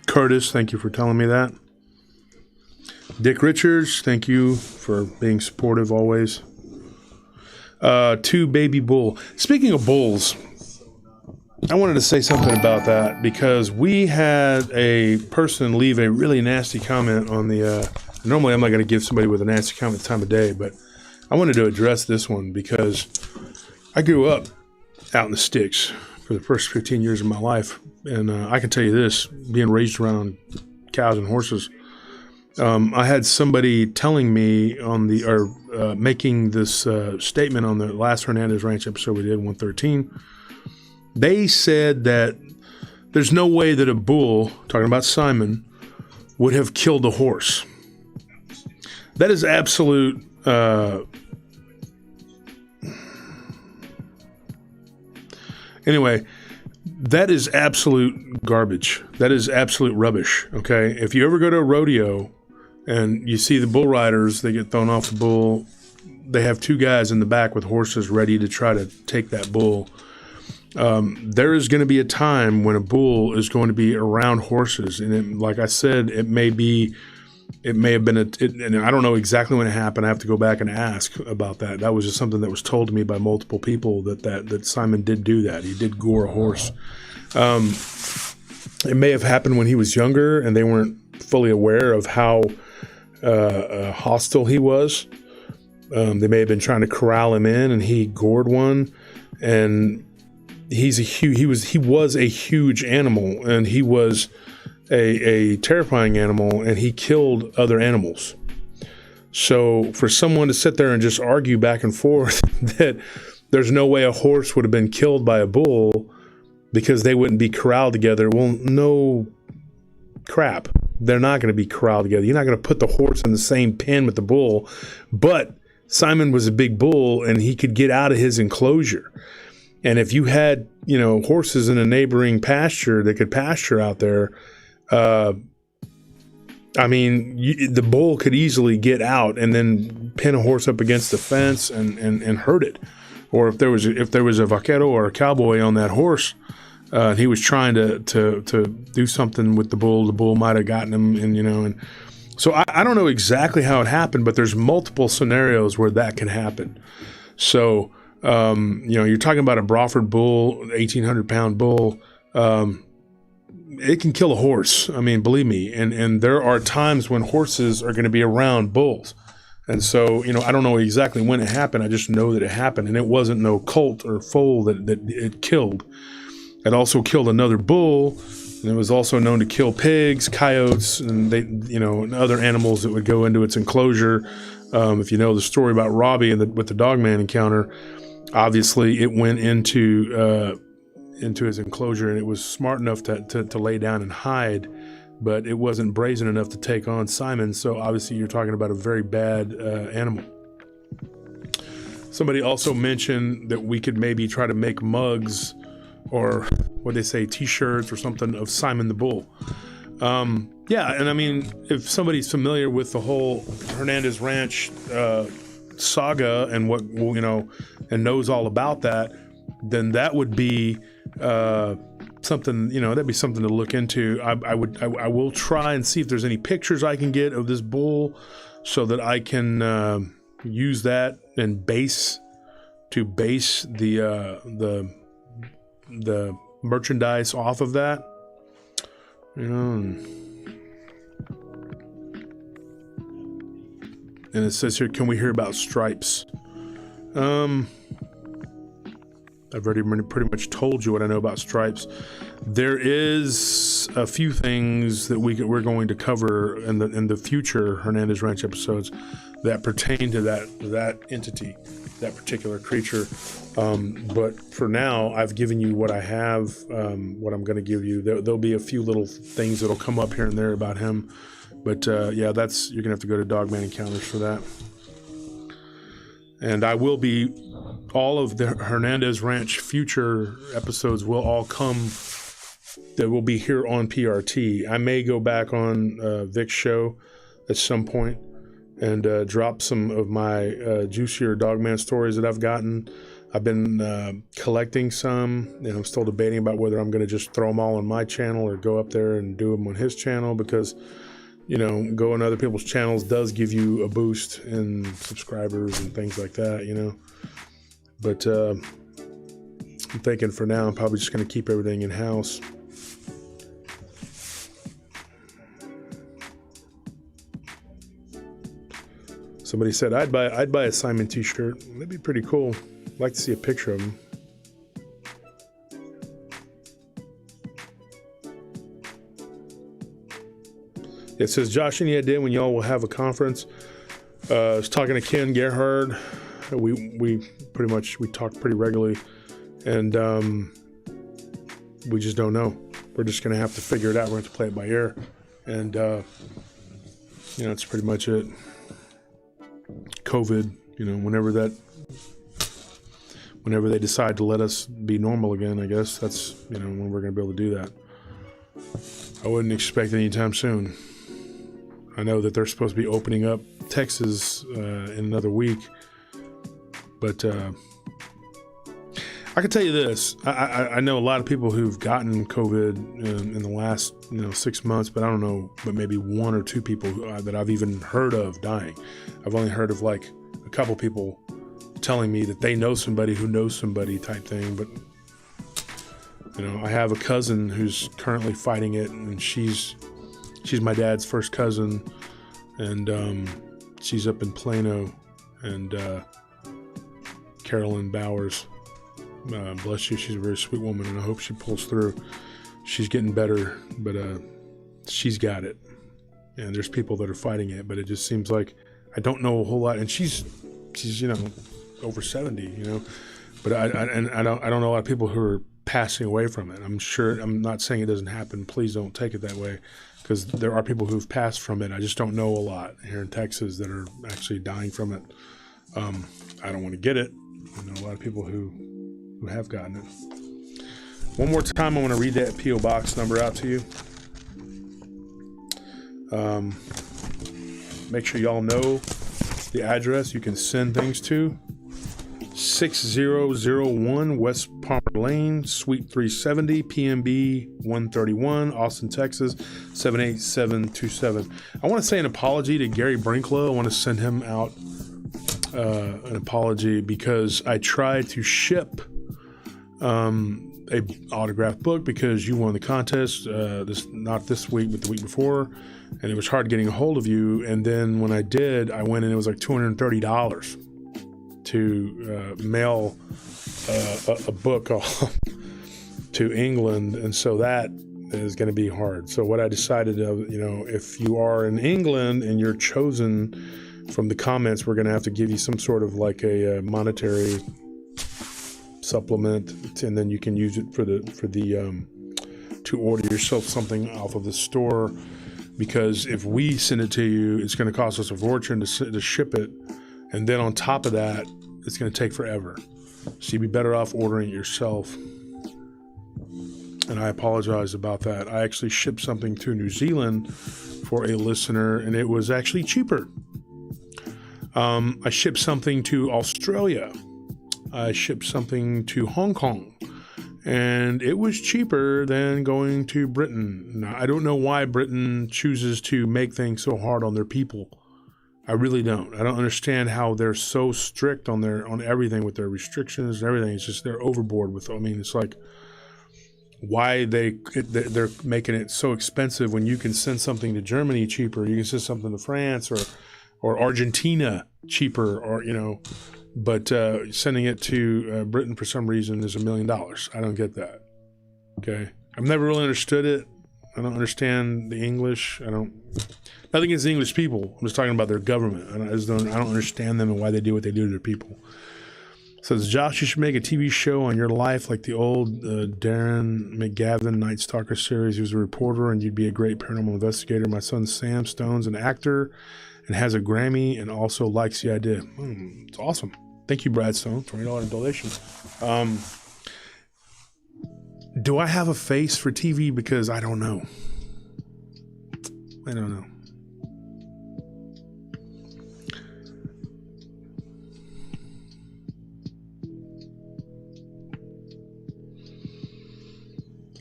Curtis, thank you for telling me that. Dick Richards, thank you for being supportive always. Two Baby Bull. Speaking of bulls, I wanted to say something about that because we had a person leave a really nasty comment on the, normally I'm not going to give somebody with a nasty comment the time of day, but I wanted to address this one because I grew up out in the sticks for the first 15 years of my life. And I can tell you this, being raised around cows and horses, I had somebody telling me making this statement on the last Hernandez Ranch episode we did, 113. They said that there's no way that a bull, talking about Simon, would have killed a horse. That is absolute... Anyway, that is absolute garbage. That is absolute rubbish, okay? If you ever go to a rodeo and you see the bull riders, they get thrown off the bull, they have two guys in the back with horses ready to try to take that bull. There is going to be a time when a bull is going to be around horses, and like I said, it may have been and I don't know exactly when it happened. I have to go back and ask about that. That was just something that was told to me by multiple people that Simon did do that. He did gore a horse. It may have happened when he was younger and they weren't fully aware of how hostile he was. They may have been trying to corral him in, and he gored one. And he was a huge animal, and he was a terrifying animal, and he killed other animals. So for someone to sit there and just argue back and forth that there's no way a horse would have been killed by a bull because they wouldn't be corralled together, well, no crap. They're not going to be corralled together. You're not going to put the horse in the same pen with the bull. But Simon was a big bull, and he could get out of his enclosure. And if you had, horses in a neighboring pasture that could pasture out there, the bull could easily get out and then pin a horse up against the fence and hurt it. Or if there was a vaquero or a cowboy on that horse, and he was trying to do something with the bull might have gotten him, and so I don't know exactly how it happened, but there's multiple scenarios where that can happen. So you're talking about a Broford bull, 1,800-pound bull. It can kill a horse. I mean, believe me. And there are times when horses are going to be around bulls. And so, I don't know exactly when it happened. I just know that it happened. And it wasn't no colt or foal that it killed. It also killed another bull. And it was also known to kill pigs, coyotes, and and other animals that would go into its enclosure. If you know the story about Robbie with the Dogman encounter, obviously it went into his enclosure, and it was smart enough to lay down and hide, but it wasn't brazen enough to take on Simon. So obviously you're talking about a very bad animal. Somebody also mentioned that we could maybe try to make mugs or what they say, t-shirts or something of Simon the Bull. Yeah, and I mean, if somebody's familiar with the whole Hernandez Ranch saga and what and knows all about that, then that would be something, that'd be something to look into. I will try and see if there's any pictures I can get of this bull so that I can use that and base to base the merchandise off of that. You know, and it says here, can we hear about stripes? I've already pretty much told you what I know about stripes. There is a few things that we're going to cover in the future Hernandez Ranch episodes that pertain to that entity, that particular creature. But for now, I've given you what I have, what I'm going to give you. There'll be a few little things that'll come up here and there about him. But yeah, you're going to have to go to Dogman Encounters for that. And I will be, all of the Hernandez Ranch future episodes will all come, that will be here on PRT. I may go back on Vic's show at some point and drop some of my juicier Dogman stories that I've gotten. I've been collecting some, and I'm still debating about whether I'm going to just throw them all on my channel or go up there and do them on his channel, because going to other people's channels does give you a boost in subscribers and things like that, But I'm thinking for now, I'm probably just going to keep everything in-house. Somebody said, I'd buy a Simon t-shirt. That'd be pretty cool. I'd like to see a picture of him. It says, Josh, any idea when y'all will have a conference? I was talking to Ken Gerhard. We talk pretty regularly, and we just don't know. We're just going to have to figure it out. We're going to have to play it by ear, and that's pretty much it. COVID, whenever they decide to let us be normal again, I guess that's when we're going to be able to do that. I wouldn't expect it anytime soon. I know that they're supposed to be opening up Texas in another week, but I can tell you this. I know a lot of people who've gotten COVID in the last 6 months, but I don't know, but maybe one or two people that I've even heard of dying. I've only heard of like a couple people telling me that they know somebody who knows somebody type thing, but I have a cousin who's currently fighting it, and she's my dad's first cousin, and she's up in Plano, and Carolyn Bowers, bless you, she's a very sweet woman, and I hope she pulls through. She's getting better, but she's got it, and there's people that are fighting it, but it just seems like I don't know a whole lot, and she's over 70, but I don't know a lot of people who are passing away from it. I'm not saying it doesn't happen. Please don't take it that way, because there are people who've passed from it. I just don't know a lot here in Texas that are actually dying from it. I don't want to get it. I know a lot of people who have gotten it. One more time, I want to read that P.O. Box number out to you. Make sure y'all know the address you can send things to. 6001 West Palmer Lane, Suite 370, PMB 131, Austin, Texas 78727. I want to say an apology to Gary Brinklow. I want to send him out an apology, because I tried to ship a autographed book because you won the contest, not this week but the week before, and it was hard getting a hold of you. And then when I did, I went and it was like $230 to mail a book off to England, and so that is going to be hard. So what I decided, if you are in England and you're chosen from the comments, we're going to have to give you some sort of like a monetary supplement, and then you can use it for the to order yourself something off of the store, because if we send it to you, it's going to cost us a fortune to ship it, and then on top of that, it's going to take forever. So you'd be better off ordering it yourself. And I apologize about that. I actually shipped something to New Zealand for a listener, and it was actually cheaper. I shipped something to Australia. I shipped something to Hong Kong, and it was cheaper than going to Britain. Now, I don't know why Britain chooses to make things so hard on their people. I really don't. I don't understand how they're so strict on everything with their restrictions and everything. It's just they're overboard with. I mean, it's like why they're making it so expensive when you can send something to Germany cheaper, you can send something to France or Argentina cheaper, or but sending it to Britain for some reason is $1 million. I don't get that. Okay, I've never really understood it. I don't understand the English. Nothing against the English people. I'm just talking about their government. I don't understand them and why they do what they do to their people. Says, Josh, you should make a TV show on your life like the old Darren McGavin Night Stalker series. He was a reporter and you'd be a great paranormal investigator. My son Sam Stone's an actor and has a Grammy and also likes the idea. It's awesome. Thank you, Brad Stone. $20 donation. Do I have a face for TV? Because I don't know. I don't know.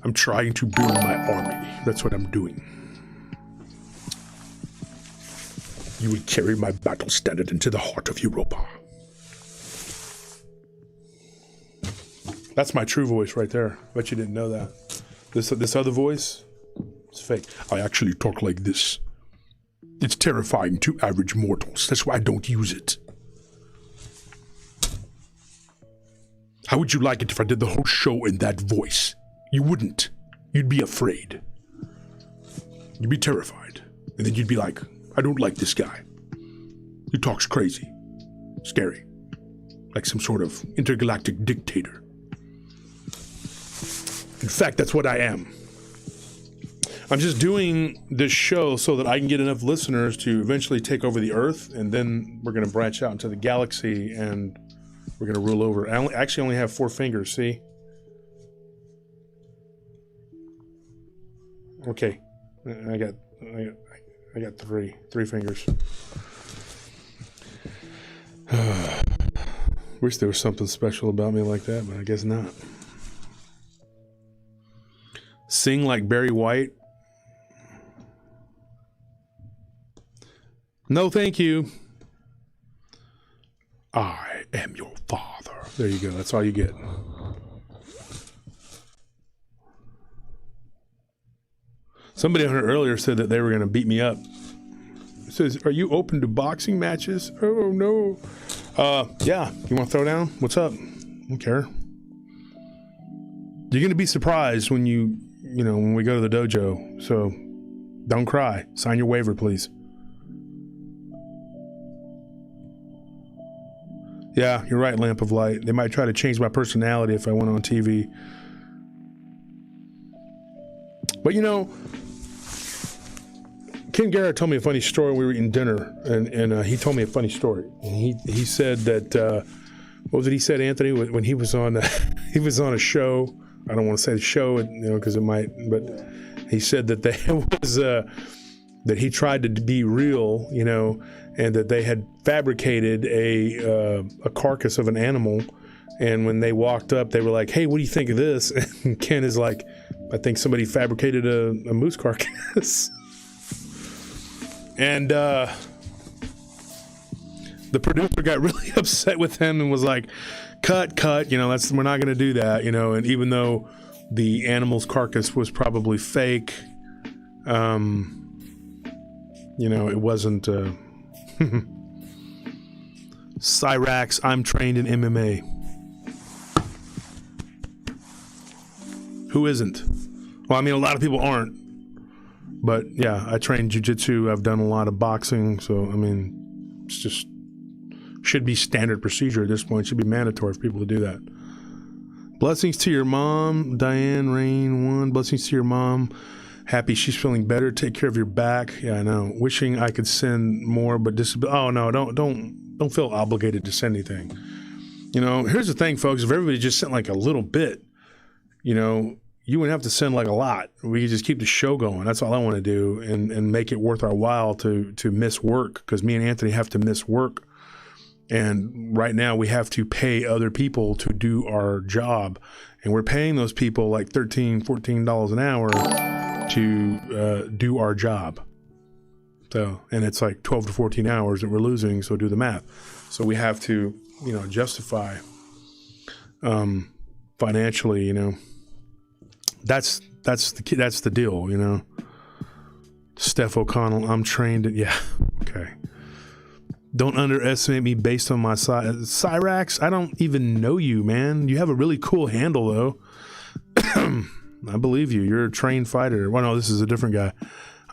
I'm trying to build my army. That's what I'm doing. You will carry my battle standard into the heart of Europa. That's my true voice right there. Bet you didn't know that. This other voice, it's fake. I actually talk like this. It's terrifying to average mortals. That's why I don't use it. How would you like it if I did the whole show in that voice? You wouldn't. You'd be afraid. You'd be terrified. And then you'd be like, I don't like this guy. He talks crazy. Scary. Like some sort of intergalactic dictator. In fact, that's what I am. I'm just doing this show so that I can get enough listeners to eventually take over the Earth, and then we're going to branch out into the galaxy, and we're going to rule over. I actually only have 4 fingers, see? Okay, I got three fingers. Wish there was something special about me like that, but I guess not. Sing like Barry White? No, thank you. I am your father. There you go. That's all you get. Somebody on here earlier said that they were going to beat me up. It says, are you open to boxing matches? Oh, no. Yeah. You want to throw down? What's up? I don't care. You're going to be surprised when when we go to the dojo. So don't cry. Sign your waiver, please. Yeah, you're right, Lamp of Light. They might try to change my personality if I went on TV. But Ken Garrett told me a funny story. We were eating dinner, and he told me a funny story. And he said that what was it he said, Anthony, when he was on he was on a show. I don't want to say the show, because it might, but he said that that he tried to be real, and that they had fabricated a carcass of an animal, and when they walked up, they were like, "Hey, what do you think of this?" And Ken is like, "I think somebody fabricated a moose carcass." And the producer got really upset with him and was like, cut, we're not going to do that, and even though the animal's carcass was probably fake, it wasn't, Cyrax, I'm trained in MMA. Who isn't? Well, a lot of people aren't. But yeah, I train jiu-jitsu. I've done a lot of boxing. So, it's just should be standard procedure at this point. It should be mandatory for people to do that. Blessings to your mom, Diane Rain 1. Blessings to your mom. Happy she's feeling better. Take care of your back. Yeah, I know. Wishing I could send more, but oh no, don't feel obligated to send anything. Here's the thing, folks. If everybody just sent like a little bit, you wouldn't have to send like a lot. We could just keep the show going. That's all I want to do, and make it worth our while to miss work, because me and Anthony have to miss work. And right now we have to pay other people to do our job. And we're paying those people like $13, $14 an hour to do our job. So, and it's like 12 to 14 hours that we're losing. So do the math. So we have to, justify financially, that's the deal, Steph O'Connell, I'm trained at, yeah, okay. Don't underestimate me based on my size. Cyrax, I don't even know you, man. You have a really cool handle, though. I believe you. You're a trained fighter. Well, no, this is a different guy.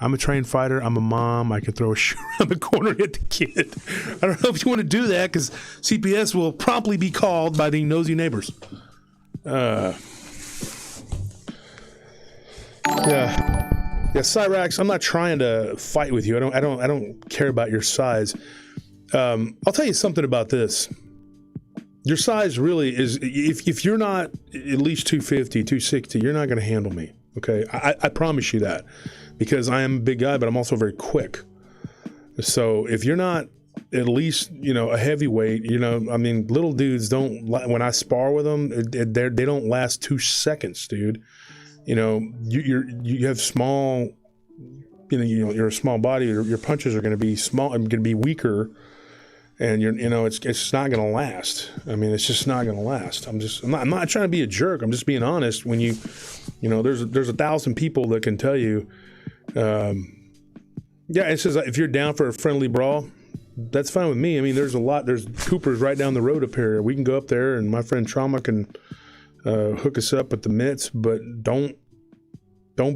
I'm a trained fighter. I'm a mom. I can throw a shoe around the corner at the kid. I don't know if you want to do that because CPS will promptly be called by the nosy neighbors. Yeah, Cyrax, I'm not trying to fight with you. I don't care about your size. I'll tell you something about this. Your size really is, if you're not at least 250, 260, you're not going to handle me. Okay, I promise you that, because I am a big guy, but I'm also very quick. So if you're not at least, a heavyweight, little dudes don't, when I spar with them, they don't last 2 seconds, dude. You have small, you're a small body. Your punches are going to be small. I'm going to be weaker, and it's not going to last. I mean, it's just not going to last. I'm not trying to be a jerk. I'm just being honest. When there's 1,000 people that can tell you, it says if you're down for a friendly brawl, that's fine with me. I mean, there's Cooper's right down the road up here. We can go up there, and my friend Trauma can hook us up with the mitts, but don't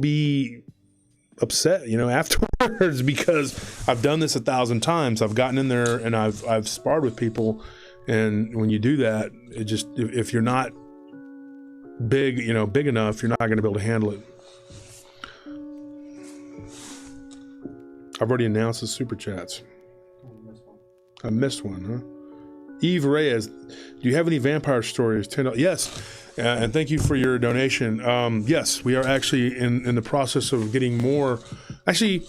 be upset, afterwards, because I've done this 1,000 times. I've gotten in there and I've sparred with people, and when you do that, it just, if you're not big enough, you're not going to be able to handle it. I've already announced the super chats. I missed one, huh? Eve Reyes, do you have any vampire stories? $10. Yes. And thank you for your donation. Yes, we are actually in the process of getting more. Actually,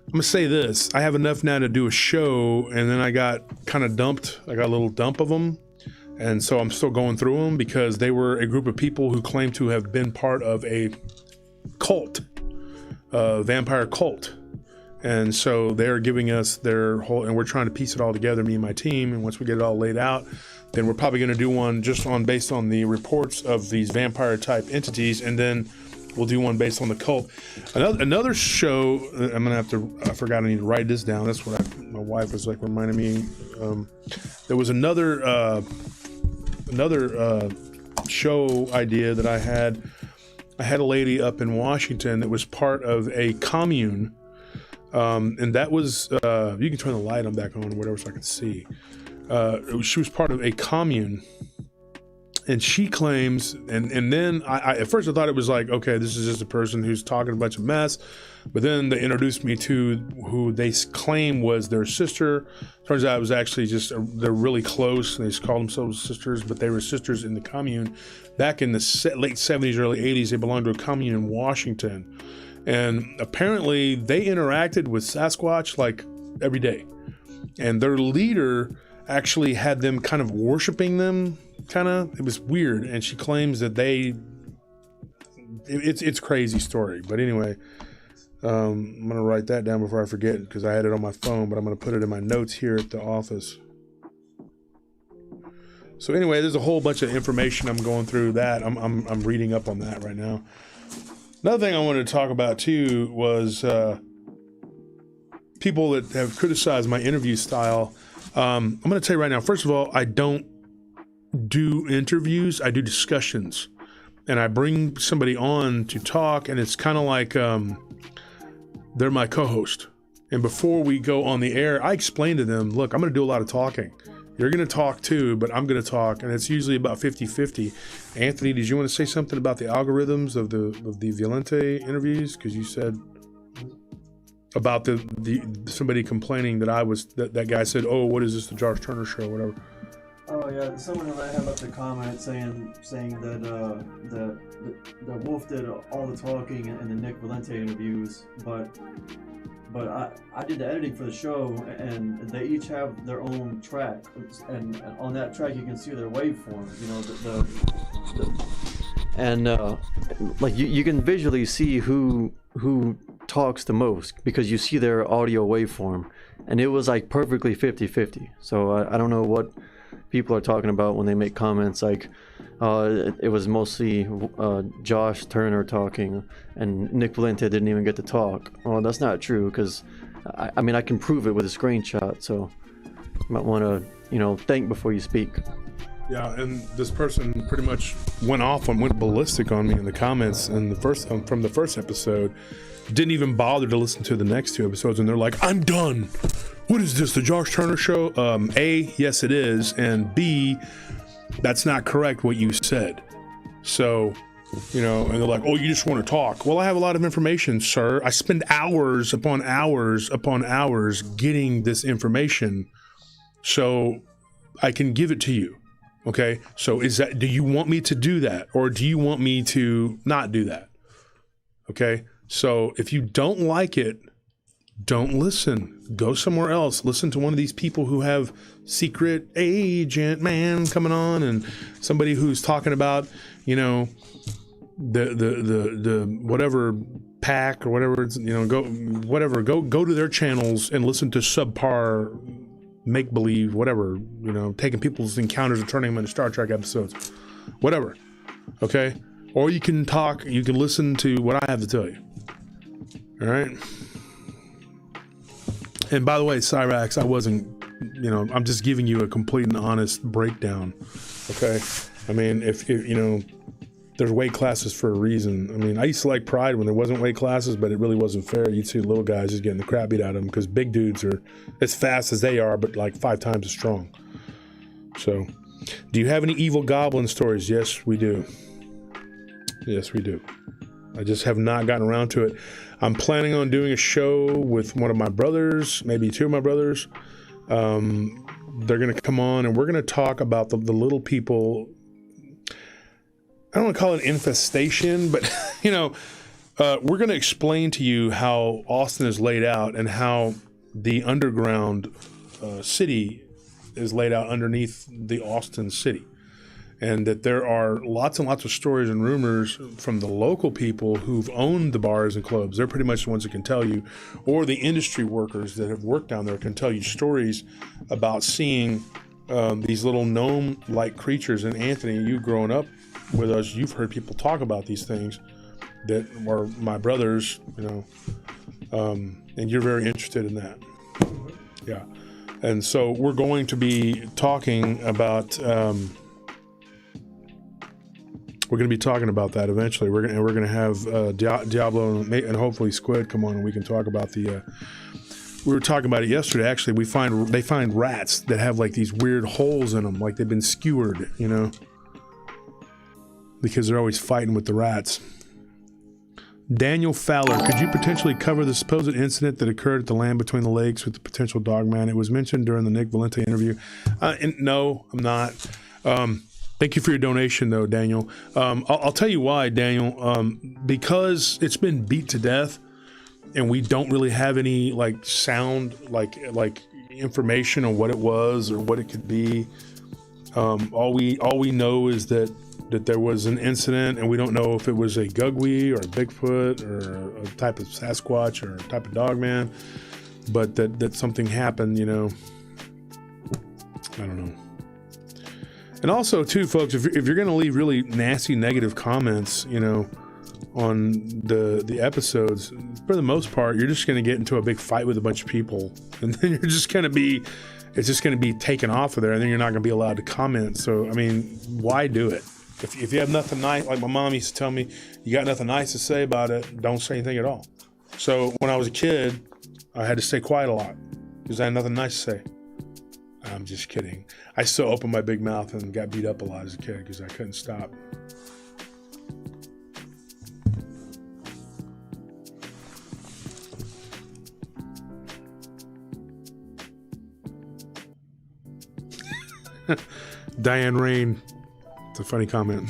I'm going to say this. I have enough now to do a show, and then I got kind of dumped. I got a little dump of them. And so I'm still going through them because they were a group of people who claim to have been part of a cult, a vampire cult. And so they're giving us their whole, and we're trying to piece it all together, me and my team. And once we get it all laid out, then we're probably going to do one just based on the reports of these vampire type entities, and then we'll do one based on the cult. Another show, I'm going to I forgot I need to write this down. That's what my wife was like reminding me. There was another show idea that I had. I had a lady up in Washington that was part of a commune. And that was, you can turn the light on back on or whatever so I can see. She was part of a commune, and she claims, and then I at first I thought it was like, okay, this is just a person who's talking a bunch of mess, but then they introduced me to who they claim was their sister. Turns out it was actually just, they're really close, and they just call themselves sisters, but they were sisters in the commune. Back in the late 70s, early 80s, they belonged to a commune in Washington. And apparently they interacted with Sasquatch like every day. And their leader actually had them kind of worshiping them, it was weird. And she claims that it's crazy story. But anyway, I'm going to write that down before I forget, because I had it on my phone, but I'm going to put it in my notes here at the office. So anyway, there's a whole bunch of information I'm going through that. I'm reading up on that right now. Another thing I wanted to talk about too was people that have criticized my interview style. I'm going to tell you right now, first of all, I don't do interviews, I do discussions. And I bring somebody on to talk, and it's kind of like they're my co-host. And before we go on the air, I explain to them, look, I'm going to do a lot of talking. You're going to talk too, but I'm going to talk, and it's usually about 50-50. Anthony, did you want to say something about the algorithms of the Violente interviews? Because you said about the somebody complaining that that guy said, "Oh, what is this, the Josh Turner show?" Whatever. Oh yeah, someone that had left a comment saying that that Wolf did all the talking in the Nick Valente interviews, but I did the editing for the show, and they each have their own track, and on that track you can see their waveform, and like you can visually see who talks the most because you see their audio waveform, and it was like perfectly 50-50. So I don't know what people are talking about when they make comments like it was mostly Josh Turner talking and Nick Valente didn't even get to talk. Well, that's not true, because I mean I can prove it with a screenshot, so you might want to think before you speak. Yeah, and this person pretty much went ballistic on me in the comments in the first from the first episode. Didn't even bother to listen to the next 2 episodes, and they're like, "I'm done. What is this, the Josh Turner show?" A, yes it is, and B, that's not correct what you said. So, and they're like, "Oh, you just want to talk." Well, I have a lot of information, sir. I spend hours upon hours upon hours getting this information, so I can give it to you. Okay, so do you want me to do that, or do you want me to not do that? Okay, so if you don't like it, don't listen. Go somewhere else. Listen to one of these people who have secret agent man coming on, and somebody who's talking about, the whatever pack or whatever it's, go to their channels and listen to subpar make-believe, whatever, taking people's encounters and turning them into Star Trek episodes, whatever. Okay, or you can listen to what I have to tell you. All right. And by the way, Cyrax, I wasn't, I'm just giving you a complete and honest breakdown. Okay, I mean, if there's weight classes for a reason. I mean, I used to like Pride when there wasn't weight classes, but it really wasn't fair. You'd see little guys just getting the crap beat out of them because big dudes are as fast as they are, but like 5 times as strong. So, do you have any evil goblin stories? Yes, we do. Yes, we do. I just have not gotten around to it. I'm planning on doing a show with one of my brothers, maybe 2 of my brothers. They're going to come on, and we're going to talk about the little people. I don't want to call it infestation, but, we're going to explain to you how Austin is laid out and how the underground city is laid out underneath the Austin city. And that there are lots and lots of stories and rumors from the local people who've owned the bars and clubs. They're pretty much the ones that can tell you, or the industry workers that have worked down there can tell you stories about seeing these little gnome-like creatures. And Anthony, you growing up with us, you've heard people talk about these things that are my brothers, and you're very interested in that. Yeah. And so we're going to be talking about that eventually. We're going to have Diablo and hopefully Squid come on, and we can talk about we were talking about it yesterday. Actually, they find rats that have like these weird holes in them, like they've been skewered, because they're always fighting with the rats. Daniel Fowler, could you potentially cover the supposed incident that occurred at the Land Between the Lakes with the potential dogman? It was mentioned during the Nick Valente interview. No, I'm not. Thank you for your donation, though, Daniel. I'll tell you why, Daniel. Because it's been beat to death, and we don't really have any sound, like information on what it was or what it could be. All we know is that there was an incident, and we don't know if it was a Gugwi or a Bigfoot or a type of Sasquatch or a type of dogman, but that something happened. I don't know. And also, too, folks, if you're going to leave really nasty, negative comments, on the episodes, for the most part, you're just going to get into a big fight with a bunch of people, and then it's just going to be taken off of there, and then you're not going to be allowed to comment. So, I mean, why do it? If you have nothing nice, like my mom used to tell me, you got nothing nice to say about it, don't say anything at all. So when I was a kid, I had to stay quiet a lot because I had nothing nice to say. I'm just kidding. I still opened my big mouth and got beat up a lot as a kid because I couldn't stop. Diane Rain. It's a funny comment.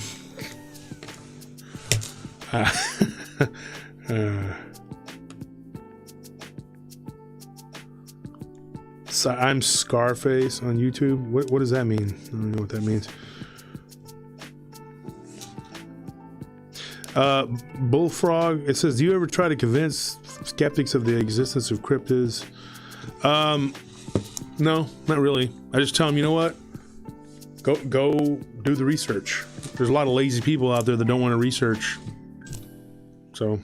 So I'm Scarface on YouTube. What does that mean? I don't know what that means. Bullfrog. It says, do you ever try to convince Skeptics of the existence of cryptids. No, not really. I just tell them, you know what? Go do the research. There's a lot of lazy people out there that don't want to research. So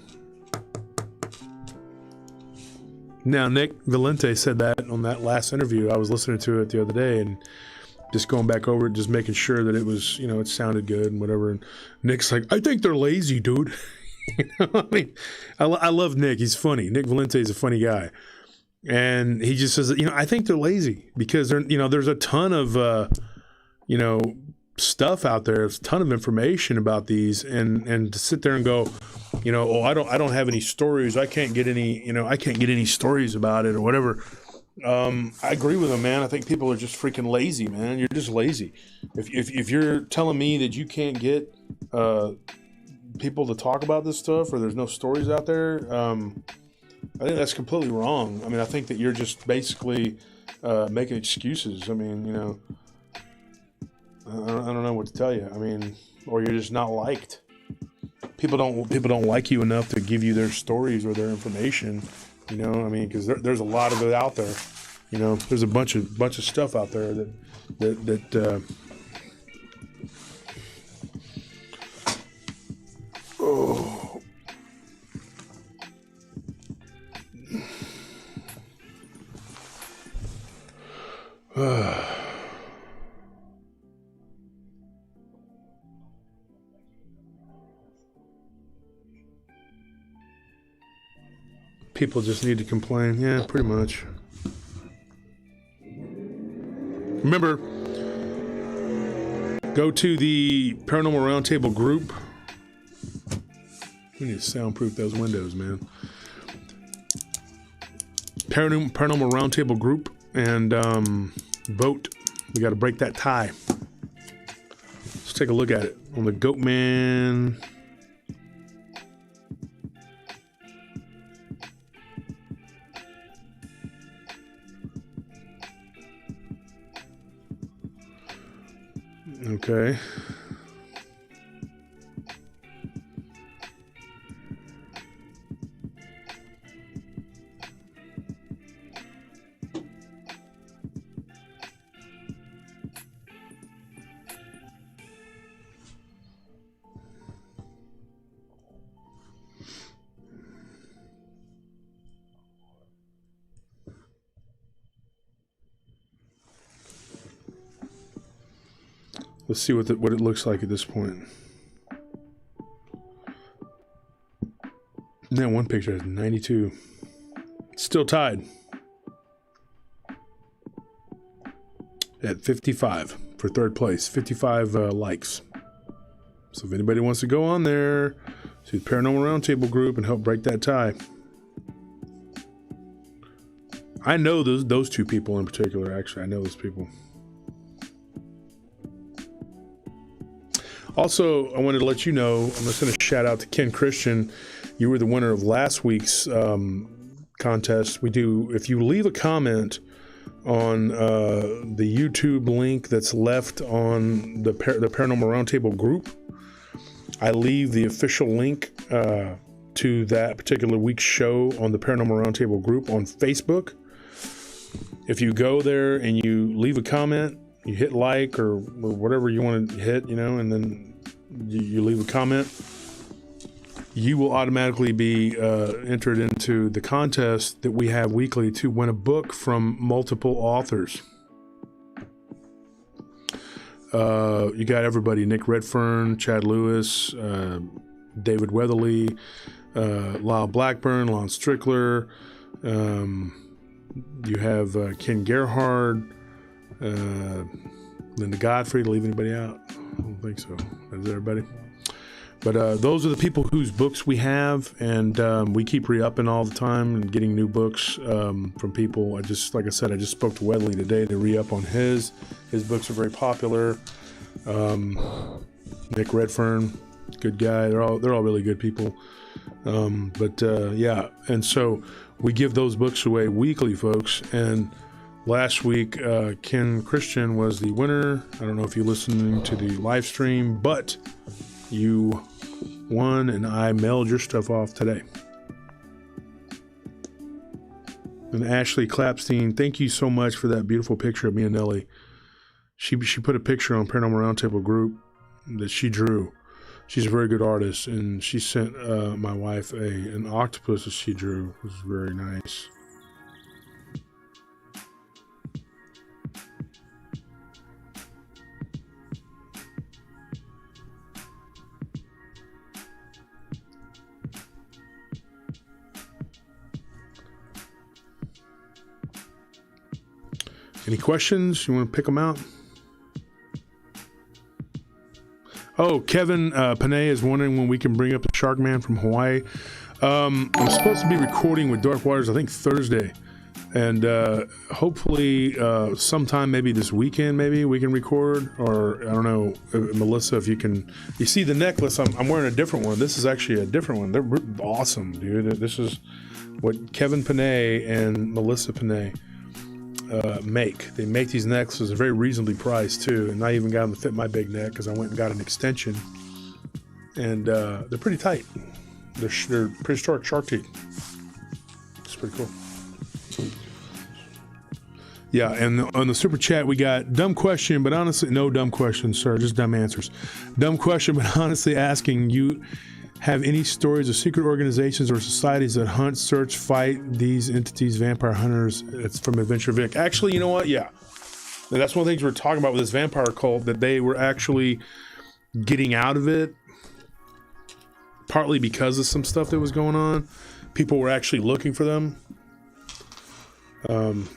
now Nick Valente said that on that last interview. I was listening to it the other day and just going back over it, just making sure that it was, you know, it sounded good and whatever. And Nick's like, I think they're lazy, dude. You know, I mean, I love Nick. He's funny. Nick Valente is a funny guy. And he just says, you know, I think they're lazy because they're, you know, there's a ton of, you know, stuff out there. There's a ton of information about these, and to sit there and go, you know, oh, I don't have any stories. I can't get any stories about it or whatever. I agree with him, man. I think people are just freaking lazy, man. You're just lazy. If you're telling me that you can't get people to talk about this stuff, or there's no stories out there, I think that's completely wrong. I mean, I think that you're just basically making excuses. I mean, you know, I don't know what to tell you. I mean, or you're just not liked. People don't like you enough to give you their stories or their information. You know, I mean, because there's a lot of it out there. You know, there's a bunch of stuff out there that oh. People just need to complain. Yeah, pretty much. Remember, go to the Paranormal Round Table group. We need to soundproof those windows, man. Paranormal Round Table group, and vote. We got to break that tie. Let's take a look at it on the Goat Man. Okay. Let's see what it looks like at this point. Now one picture has 92. Still tied at 55 for third place. 55 likes. So if anybody wants to go on there to the Paranormal Roundtable group and help break that tie. I know those two people in particular. Actually, I know those people. Also, I wanted to let you know, I'm just going to shout out to Ken Christian. You were the winner of last week's contest. We do, if you leave a comment on the YouTube link that's left on the Paranormal Roundtable group, I leave the official link to that particular week's show on the Paranormal Roundtable group on Facebook. If you go there and you leave a comment, you hit like or whatever you want to hit, you know, and then you leave a comment, you will automatically be entered into the contest that we have weekly to win a book from multiple authors. You got everybody: Nick Redfern, Chad Lewis, David Weatherly, Lyle Blackburn, Lon Strickler. You have Ken Gerhard, Linda Godfrey. To leave anybody out? I don't think so. That's everybody. But those are the people whose books we have, and we keep re-upping all the time and getting new books from people. Like I said, I just spoke to Weatherly today to re-up on his. His books are very popular. Nick Redfern, good guy. They're all really good people. Yeah, and so we give those books away weekly, folks. And last week, Ken Christian was the winner. I don't know if you're listening to the live stream, but you won, and I mailed your stuff off today. And Ashley Clapstein, thank you so much for that beautiful picture of me and Nellie. She put a picture on Paranormal Round Table group that she drew. She's a very good artist, and she sent my wife an octopus that she drew. It was very nice. Any questions? You want to pick them out? Oh, Kevin Panay is wondering when we can bring up the Shark Man from Hawaii. I'm supposed to be recording with Dark Waters, I think Thursday. And hopefully sometime maybe this weekend, maybe we can record. Or I don't know, Melissa, if you can. You see the necklace, I'm wearing a different one. This is actually a different one. They're awesome, dude. This is what Kevin Panay and Melissa Panay make. They make these necklaces. They're very reasonably priced too, and I even got them to fit my big neck because I went and got an extension, and they're pretty tight. They're prehistoric shark teeth. It's pretty cool. Yeah, and on the super chat we got dumb question, but honestly, no dumb questions, sir, just dumb answers. Dumb question, but honestly asking, you have any stories of secret organizations or societies that hunt, search, fight these entities, vampire hunters? It's from Adventure Vic. Actually, you know what? Yeah. And that's one of the things we're talking about with this vampire cult, that they were actually getting out of it, partly because of some stuff that was going on. People were actually looking for them,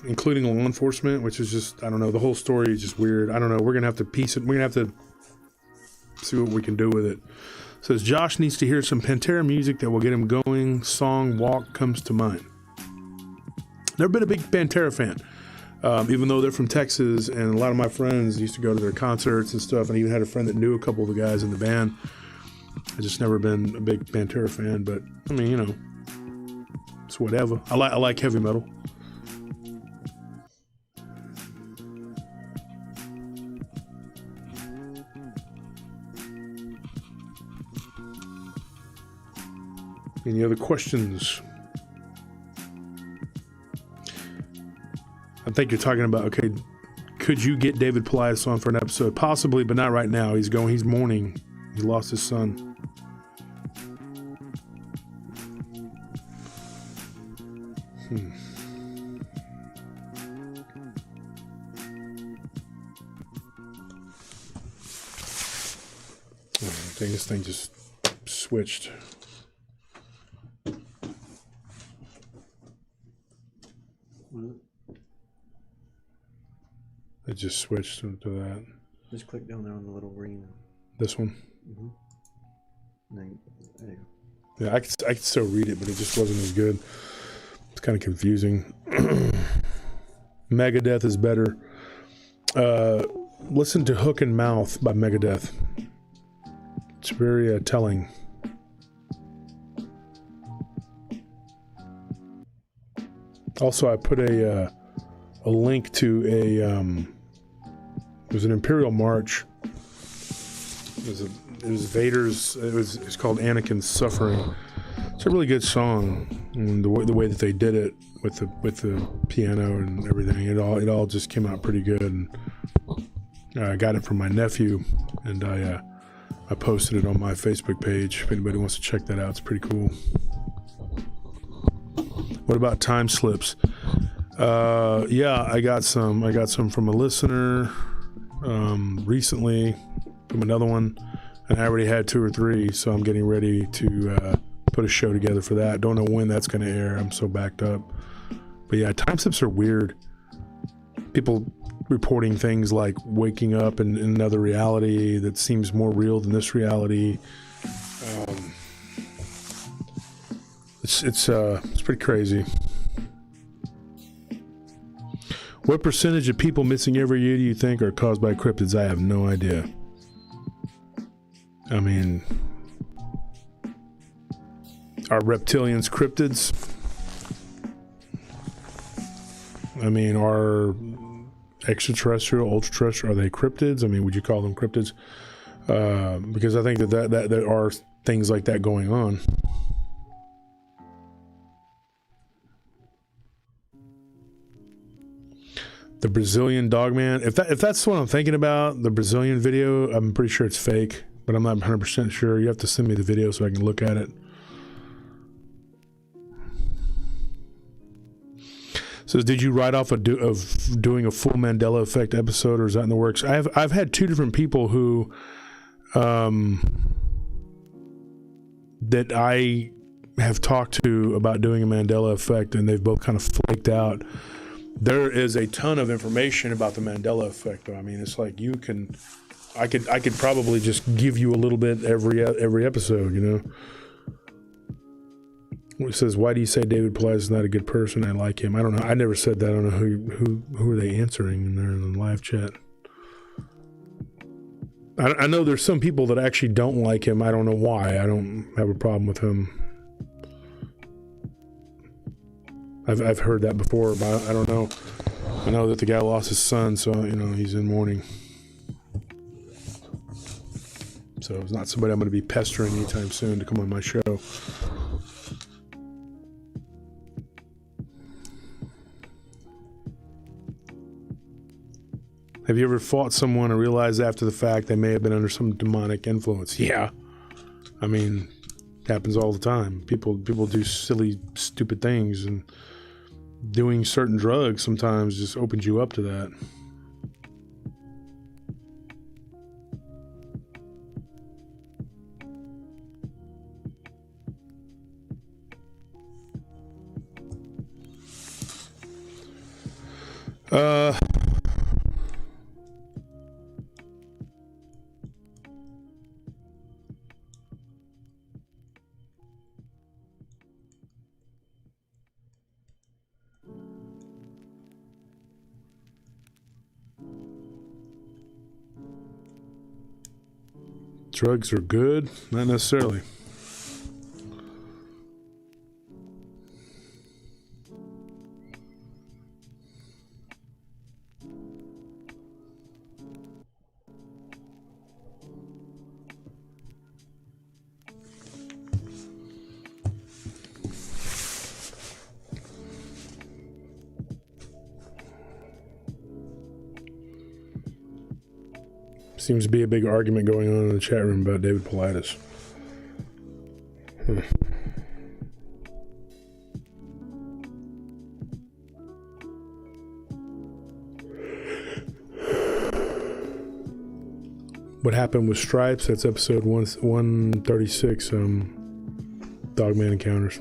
including law enforcement, which is just, I don't know, the whole story is just weird. I don't know. We're going to have to piece it. We're going to have to see what we can do with it. Says Josh needs to hear some Pantera music that will get him going. Song Walk comes to mind. Never been a big Pantera fan, even though they're from Texas, and a lot of my friends used to go to their concerts and stuff, and I even had a friend that knew a couple of the guys in the band. I just never been a big Pantera fan, but I mean, you know, it's whatever. I like heavy metal. Any other questions? I think you're talking about, okay, could you get David Politis on for an episode? Possibly, but not right now. He's mourning. He lost his son. I think this thing just switched. It just switched to that. Just click down there on the little green. This one? Mm-hmm. There you go. Yeah, I could still read it, but it just wasn't as good. It's kind of confusing. Megadeth is better. Listen to Hook and Mouth by Megadeth. It's very telling. Also, I put a link to it was an Imperial March. It was Vader's. It's called Anakin's Suffering. It's a really good song, and the way that they did it with the piano and everything, it all just came out pretty good. And I got it from my nephew, and I posted it on my Facebook page. If anybody wants to check that out, it's pretty cool. What about time slips? Yeah, I got some from a listener recently, from another one, and I already had 2 or 3, so I'm getting ready to put a show together for that. Don't know when that's going to air. I'm so backed up. But yeah, time slips are weird. People reporting things like waking up in another reality that seems more real than this reality. It's pretty crazy. What percentage of people missing every year do you think are caused by cryptids? I have no idea. I mean, are reptilians cryptids? I mean, are extraterrestrial, ultra-terrestrial, are they cryptids? I mean, would you call them cryptids? Because I think that there are things like that going on. The Brazilian dog man. If that's what I'm thinking about, the Brazilian video, I'm pretty sure it's fake, but I'm not 100% sure. You have to send me the video so I can look at it. Says, did you write off of doing a full Mandela Effect episode, or is that in the works? I've had two different people who, that I have talked to about doing a Mandela Effect, and they've both kind of flaked out. There is a ton of information about the Mandela Effect, though. I mean, it's like I could probably just give you a little bit every episode, you know. It says, why do you say David Politis is not a good person? I like him. I don't know. I never said that. I don't know who are they answering in there in the live chat. I know there's some people that actually don't like him. I don't know why. I don't have a problem with him. I've heard that before, but I don't know. I know that the guy lost his son, so you know he's in mourning. So it's not somebody I'm going to be pestering anytime soon to come on my show. Have you ever fought someone and realized after the fact they may have been under some demonic influence? Yeah. I mean, it happens all the time. People do silly, stupid things, and doing certain drugs sometimes just opens you up to that. Drugs are good? Not necessarily. Seems to be a big argument going on in the chat room about David Politis. What happened with Stripes? That's episode 136, Dogman Encounters.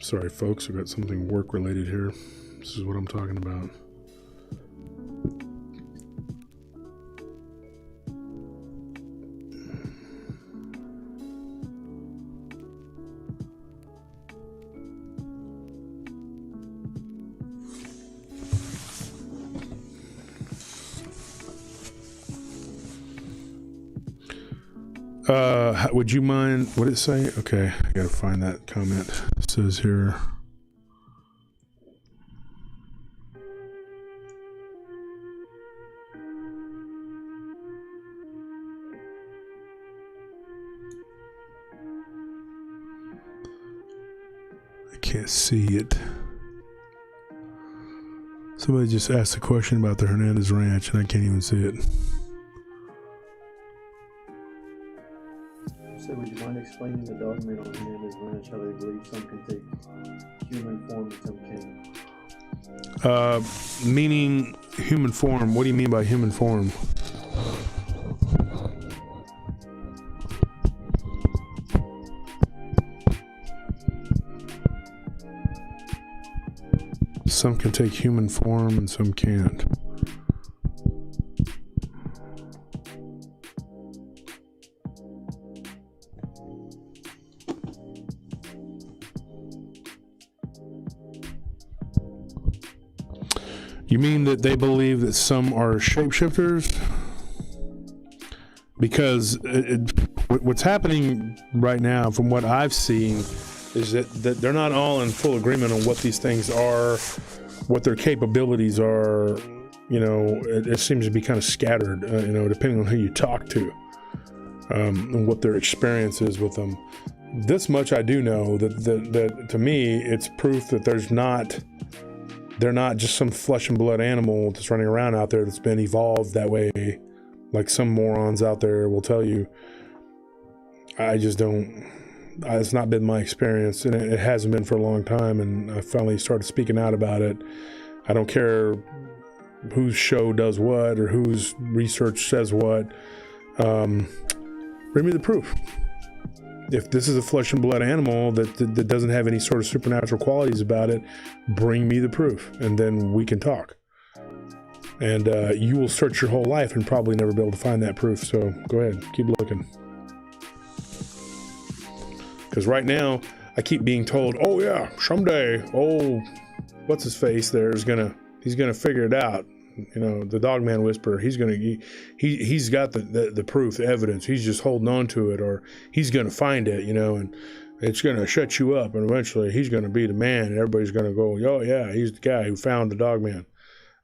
Sorry, folks, I've got something work-related here. This is what I'm talking about. Would you mind, what did it say? Okay, I gotta find that comment. It says here, I can't see it. Somebody just asked a question about the Hernandez Ranch and I can't even see it. So would you mind explaining the dogman on Hernandez Ranch, how they believe some can take human form and some can't? Meaning human form. What do you mean by human form? Some can take human form and some can't. You mean that they believe that some are shapeshifters? Because what's happening right now, from what I've seen, is that they're not all in full agreement on what these things are, what their capabilities are. You know, it seems to be kind of scattered, you know, depending on who you talk to, and what their experience is with them. This much I do know, that to me, it's proof that they're not just some flesh and blood animal that's running around out there that's been evolved that way, like some morons out there will tell you. I just don't. It's not been my experience, and it hasn't been for a long time, and I finally started speaking out about it. I don't care whose show does what or whose research says what. Bring me the proof. If this is a flesh and blood animal that doesn't have any sort of supernatural qualities about it, bring me the proof, and then we can talk. And you will search your whole life and probably never be able to find that proof. So go ahead, keep looking. Because right now, I keep being told, "Oh yeah, someday, what's his face there he's gonna figure it out." You know, the Dogman Whisperer, he's got the proof, the evidence. He's just holding on to it, or he's gonna find it, you know, and it's gonna shut you up, and eventually he's gonna be the man, and everybody's gonna go, "Oh yeah, he's the guy who found the Dogman."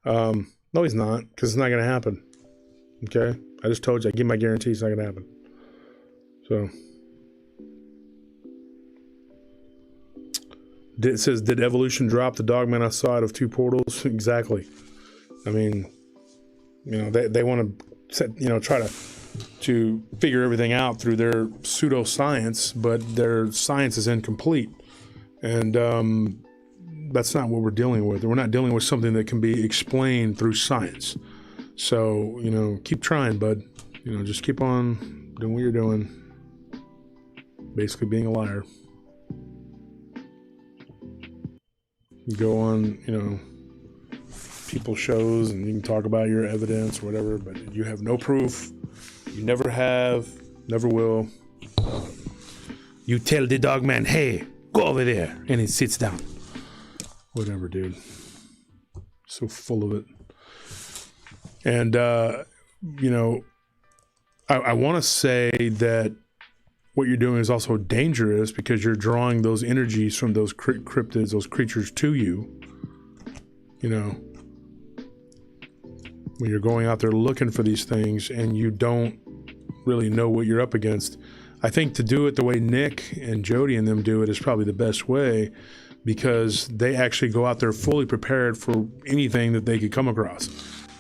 No, he's not, because it's not gonna happen. Okay, I just told you, I give my guarantee it's not gonna happen. So. It says, did evolution drop the Dogman outside of two portals? Exactly. I mean, you know, they want to try to figure everything out through their pseudoscience, but their science is incomplete. And that's not what we're dealing with. We're not dealing with something that can be explained through science. So, you know, keep trying, bud. You know, just keep on doing what you're doing. Basically being a liar. Go on, you know, people's shows, and you can talk about your evidence or whatever, but you have no proof. You never have, never will. You tell the Dogman, "Hey, go over there," and he sits down. Whatever, dude. So full of it. And, you know, I want to say that what you're doing is also dangerous, because you're drawing those energies from those cryptids, those creatures to you. You know, when you're going out there looking for these things and you don't really know what you're up against. I think to do it the way Nick and Jody and them do it is probably the best way, because they actually go out there fully prepared for anything that they could come across.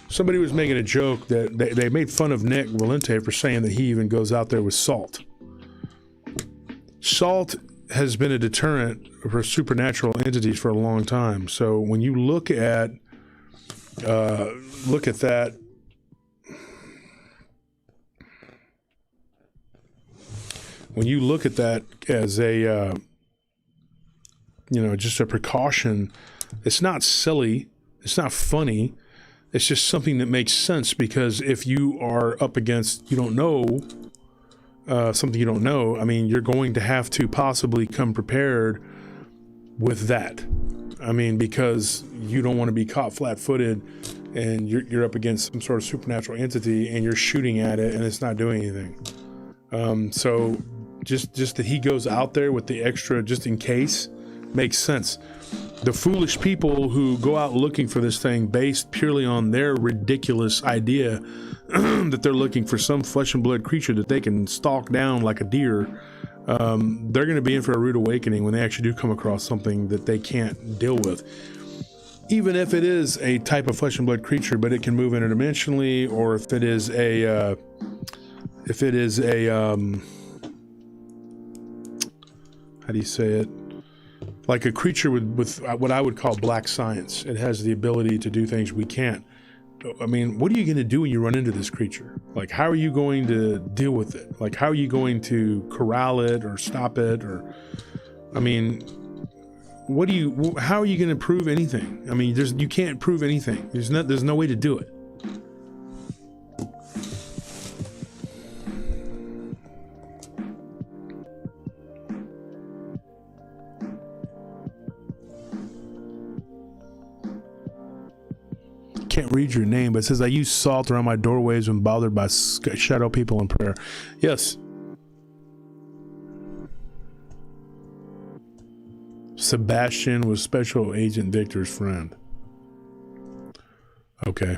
Somebody was making a joke that they made fun of Nick Valente for saying that he even goes out there with salt. Salt has been a deterrent for supernatural entities for a long time. So when you look at that, when you look at that as a just a precaution, it's not silly, it's not funny, it's just something that makes sense. Because if you are up against something you don't know, I mean, you're going to have to possibly come prepared with that. I mean, because you don't want to be caught flat-footed and you're up against some sort of supernatural entity and you're shooting at it and it's not doing anything. So just that he goes out there with the extra just in case makes sense. The foolish people who go out looking for this thing based purely on their ridiculous idea that they're looking for some flesh and blood creature that they can stalk down like a deer, they're going to be in for a rude awakening when they actually do come across something that they can't deal with. Even if it is a type of flesh and blood creature, but it can move interdimensionally, or if it is a how do you say it? Like a creature with what I would call black science. It has the ability to do things we can't. I mean, what are you going to do when you run into this creature? Like, how are you going to deal with it? Like, how are you going to corral it or stop it? Or, I mean, how are you going to prove anything? I mean, you can't prove anything. There's no way to do it. Can't read your name, but it says, I use salt around my doorways when bothered by shadow people in prayer. Yes, Sebastian was Special Agent Victor's friend. Okay.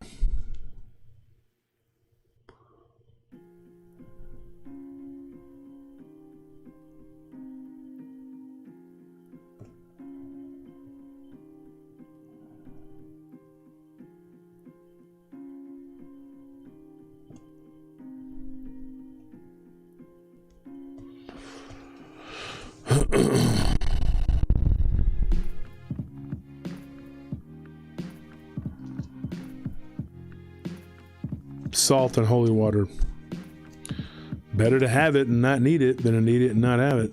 Salt and holy water. Better to have it and not need it than to need it and not have it.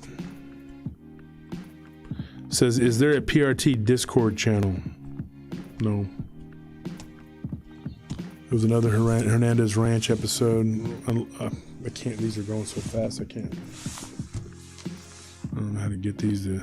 Says, is there a PRT Discord channel? No. It was another Hernandez Ranch episode. I can't, these are going so fast I can't. I don't know how to get these to...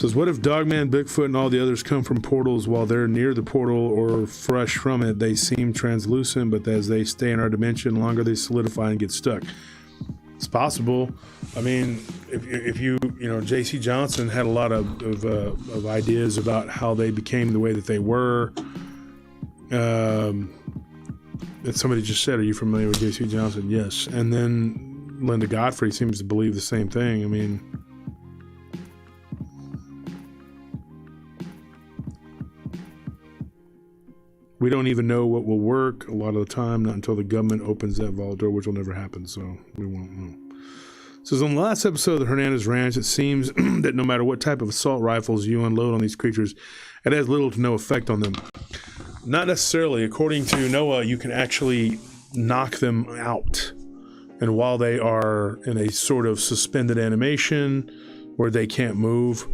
Says, what if Dogman, Bigfoot, and all the others come from portals while they're near the portal or fresh from it? They seem translucent, but as they stay in our dimension longer, they solidify and get stuck. It's possible. I mean, if you know, J.C. Johnson had a lot of ideas about how they became the way that they were. And somebody just said, are you familiar with J.C. Johnson? Yes. And then Linda Godfrey seems to believe the same thing. I mean... we don't even know what will work a lot of the time, not until the government opens that vault door, which will never happen, so we won't know. So on the last episode of the Hernandez Ranch, it seems that no matter what type of assault rifles you unload on these creatures, it has little to no effect on them. Not necessarily. According to Noah, you can actually knock them out. And while they are in a sort of suspended animation where they can't move,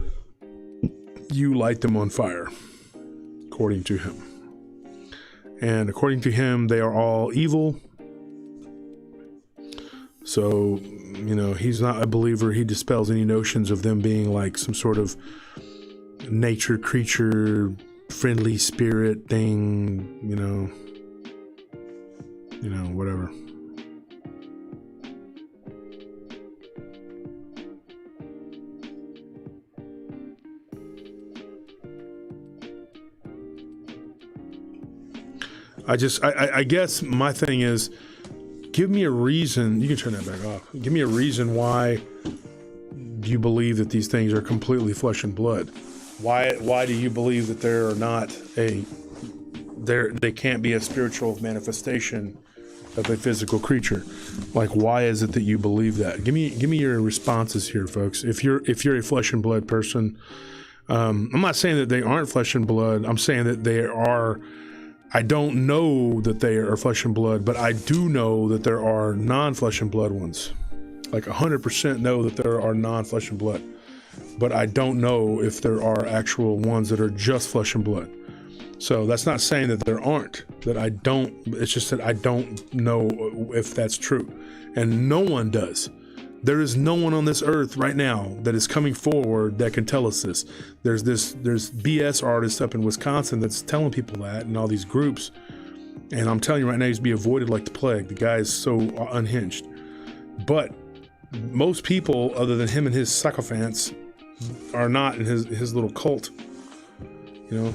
you light them on fire, according to him. And according to him, they are all evil. So, you know, he's not a believer. He dispels any notions of them being like some sort of nature creature, friendly spirit thing, you know, whatever. I guess my thing is, give me a reason. You can turn that back off. Give me a reason why you believe that these things are completely flesh and blood. Why do you believe that there are not they can't be a spiritual manifestation of a physical creature? Like, why is it that you believe that? Give me your responses here, folks. If you're a flesh and blood person, I'm not saying that they aren't flesh and blood. I'm saying that they are. I don't know that they are flesh and blood, but I do know that there are non-flesh and blood ones. Like 100% know that there are non-flesh and blood, but I don't know if there are actual ones that are just flesh and blood. So that's not saying that there aren't, that I don't, it's just that I don't know if that's true. And no one does. There is no one on this earth right now that is coming forward that can tell us this. There's BS artists up in Wisconsin that's telling people that, and all these groups. And I'm telling you right now, he's to be avoided like the plague. The guy is so unhinged. But most people, other than him and his sycophants, are not in his little cult. You know,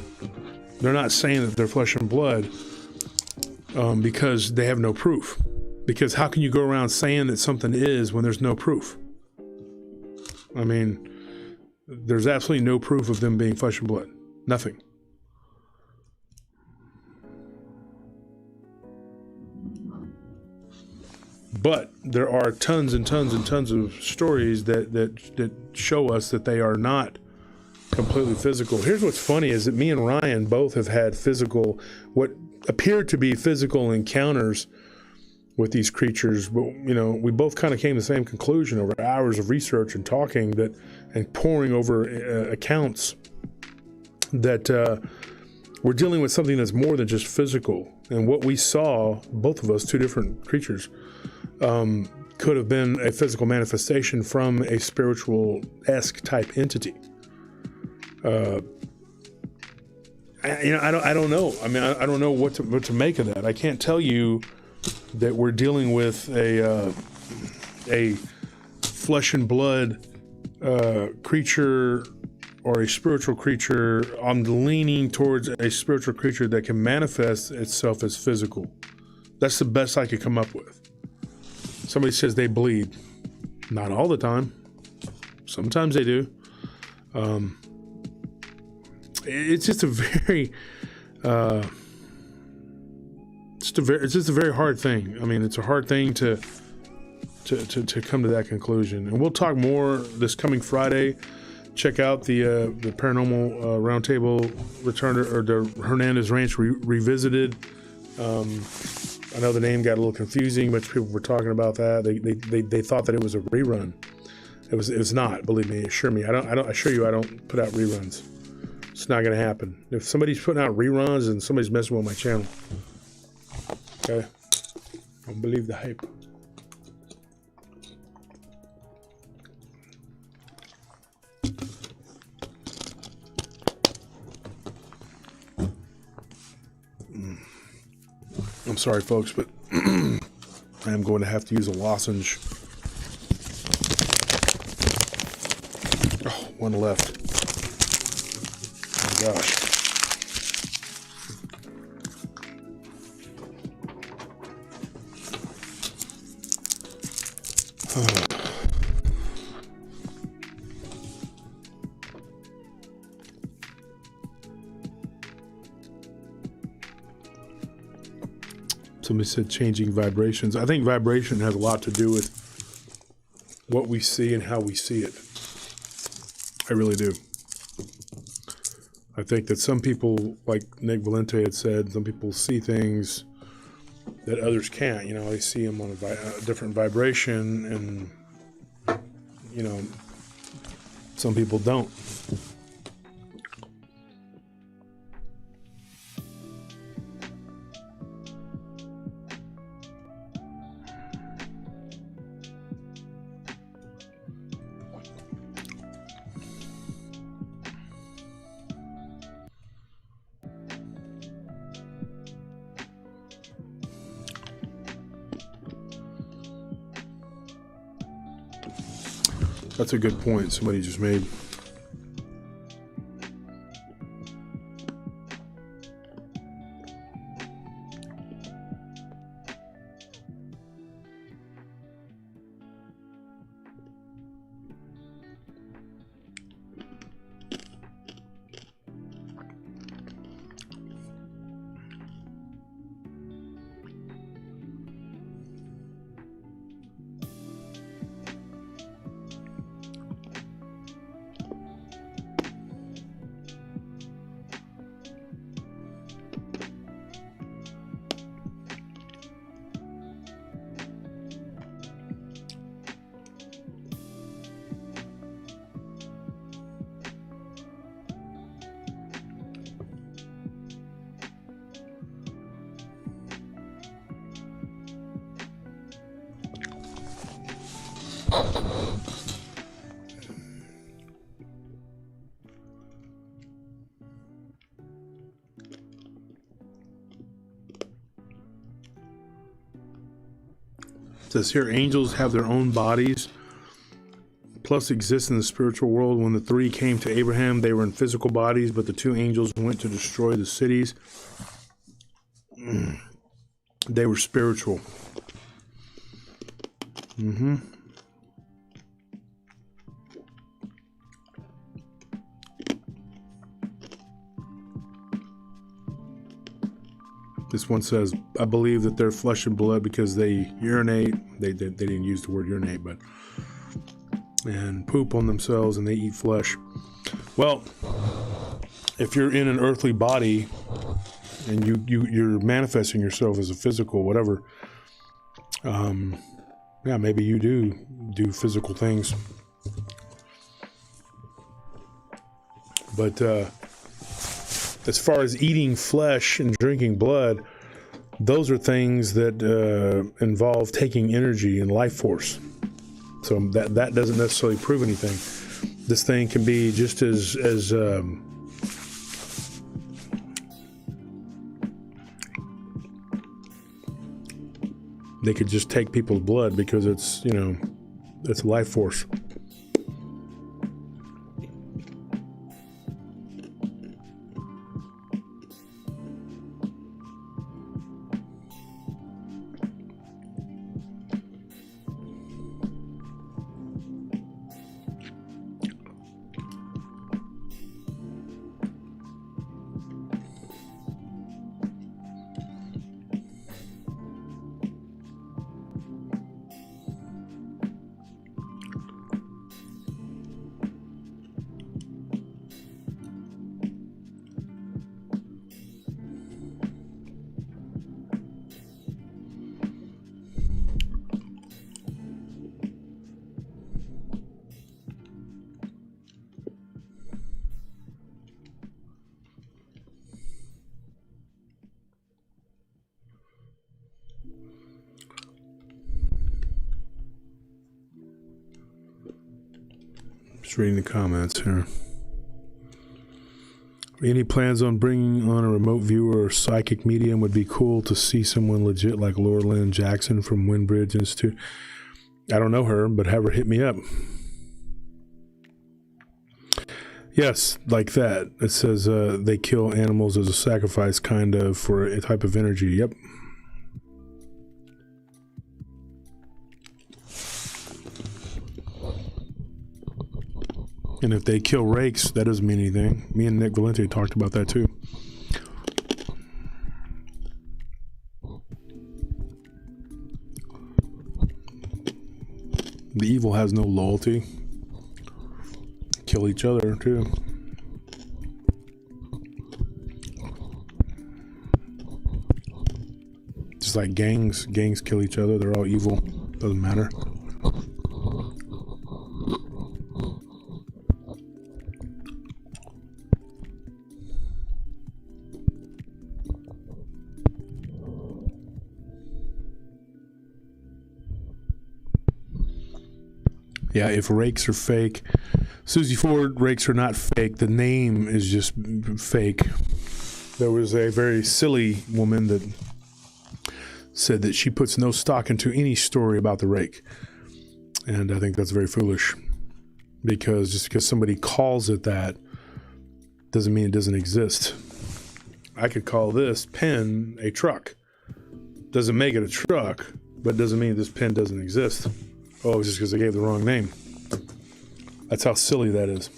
they're not saying that they're flesh and blood because they have no proof. Because how can you go around saying that something is when there's no proof? I mean, there's absolutely no proof of them being flesh and blood. Nothing. But there are tons and tons and tons of stories that show us that they are not completely physical. Here's what's funny is that me and Ryan both have had what appeared to be physical encounters with these creatures, but you know, we both kind of came to the same conclusion over hours of research and talking and poring over accounts that we're dealing with something that's more than just physical. And what we saw, both of us, two different creatures, could have been a physical manifestation from a spiritual-esque type entity. I don't know. I mean, I don't know what to make of that. I can't tell you that we're dealing with a flesh and blood creature or a spiritual creature. I'm leaning towards a spiritual creature that can manifest itself as physical. That's the best I could come up with. Somebody says they bleed. Not all the time. Sometimes they do. It's just a very, it's just a very hard thing. I mean, it's a hard thing to come to that conclusion. And we'll talk more this coming Friday. Check out the Paranormal Round Table Return, or the Hernandez Ranch Revisited. I know the name got a little confusing, but people were talking about that. They thought that it was a rerun. It was not. Believe me, assure me. I assure you, I don't put out reruns. It's not going to happen. If somebody's putting out reruns, and somebody's messing with my channel. Okay, don't believe the hype. I'm sorry, folks, but I am going to have to use a lozenge. Oh, one left. Oh my gosh. Somebody said changing vibrations. I think vibration has a lot to do with what we see and how we see it. I really do. I think that some people, like Nick Valente had said, some people see things that others can't. You know, they see them on a different vibration, and, you know, some people don't. That's a good point somebody just made. It says here, angels have their own bodies, plus exist in the spiritual world. When the three came to Abraham, they were in physical bodies, but the two angels went to destroy the cities. They were spiritual. This one says, I believe that they're flesh and blood because they urinate. They didn't use the word urinate, but and poop on themselves, and they eat flesh. Well, if you're in an earthly body and you're manifesting yourself as a physical whatever, yeah, maybe you do physical things. But as far as eating flesh and drinking blood, those are things that involve taking energy and life force. So that doesn't necessarily prove anything. This thing can be just as they could just take people's blood because it's, you know, it's life force. Just reading the comments here. Any plans on bringing on a remote viewer or psychic medium? Would be cool to see someone legit like Laura Lynn Jackson from Windbridge Institute. I don't know her, but have her hit me up. Yes, like that. It says they kill animals as a sacrifice, kind of, for a type of energy. Yep. And if they kill rakes, that doesn't mean anything. Me and Nick Valente talked about that too. The evil has no loyalty. Kill each other too. Just like gangs kill each other. They're all evil. Doesn't matter. Yeah, if rakes are fake, Susie Ford, rakes are not fake. The name is just fake. There was a very silly woman that said that she puts no stock into any story about the rake. And I think that's very foolish. Because just because somebody calls it that doesn't mean it doesn't exist. I could call this pen a truck. Doesn't make it a truck, but doesn't mean this pen doesn't exist. Oh, it's just because I gave the wrong name. That's how silly that is.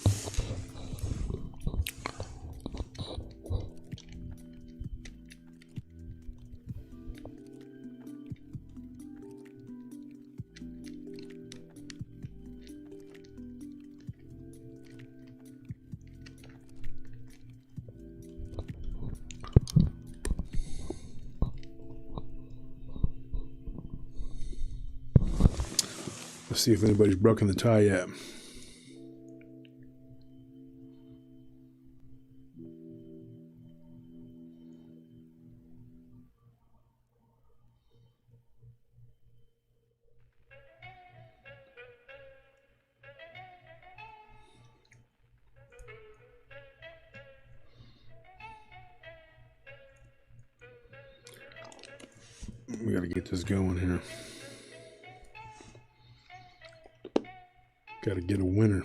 Let's see if anybody's broken the tie yet. We gotta get this going here. Gotta get a winner.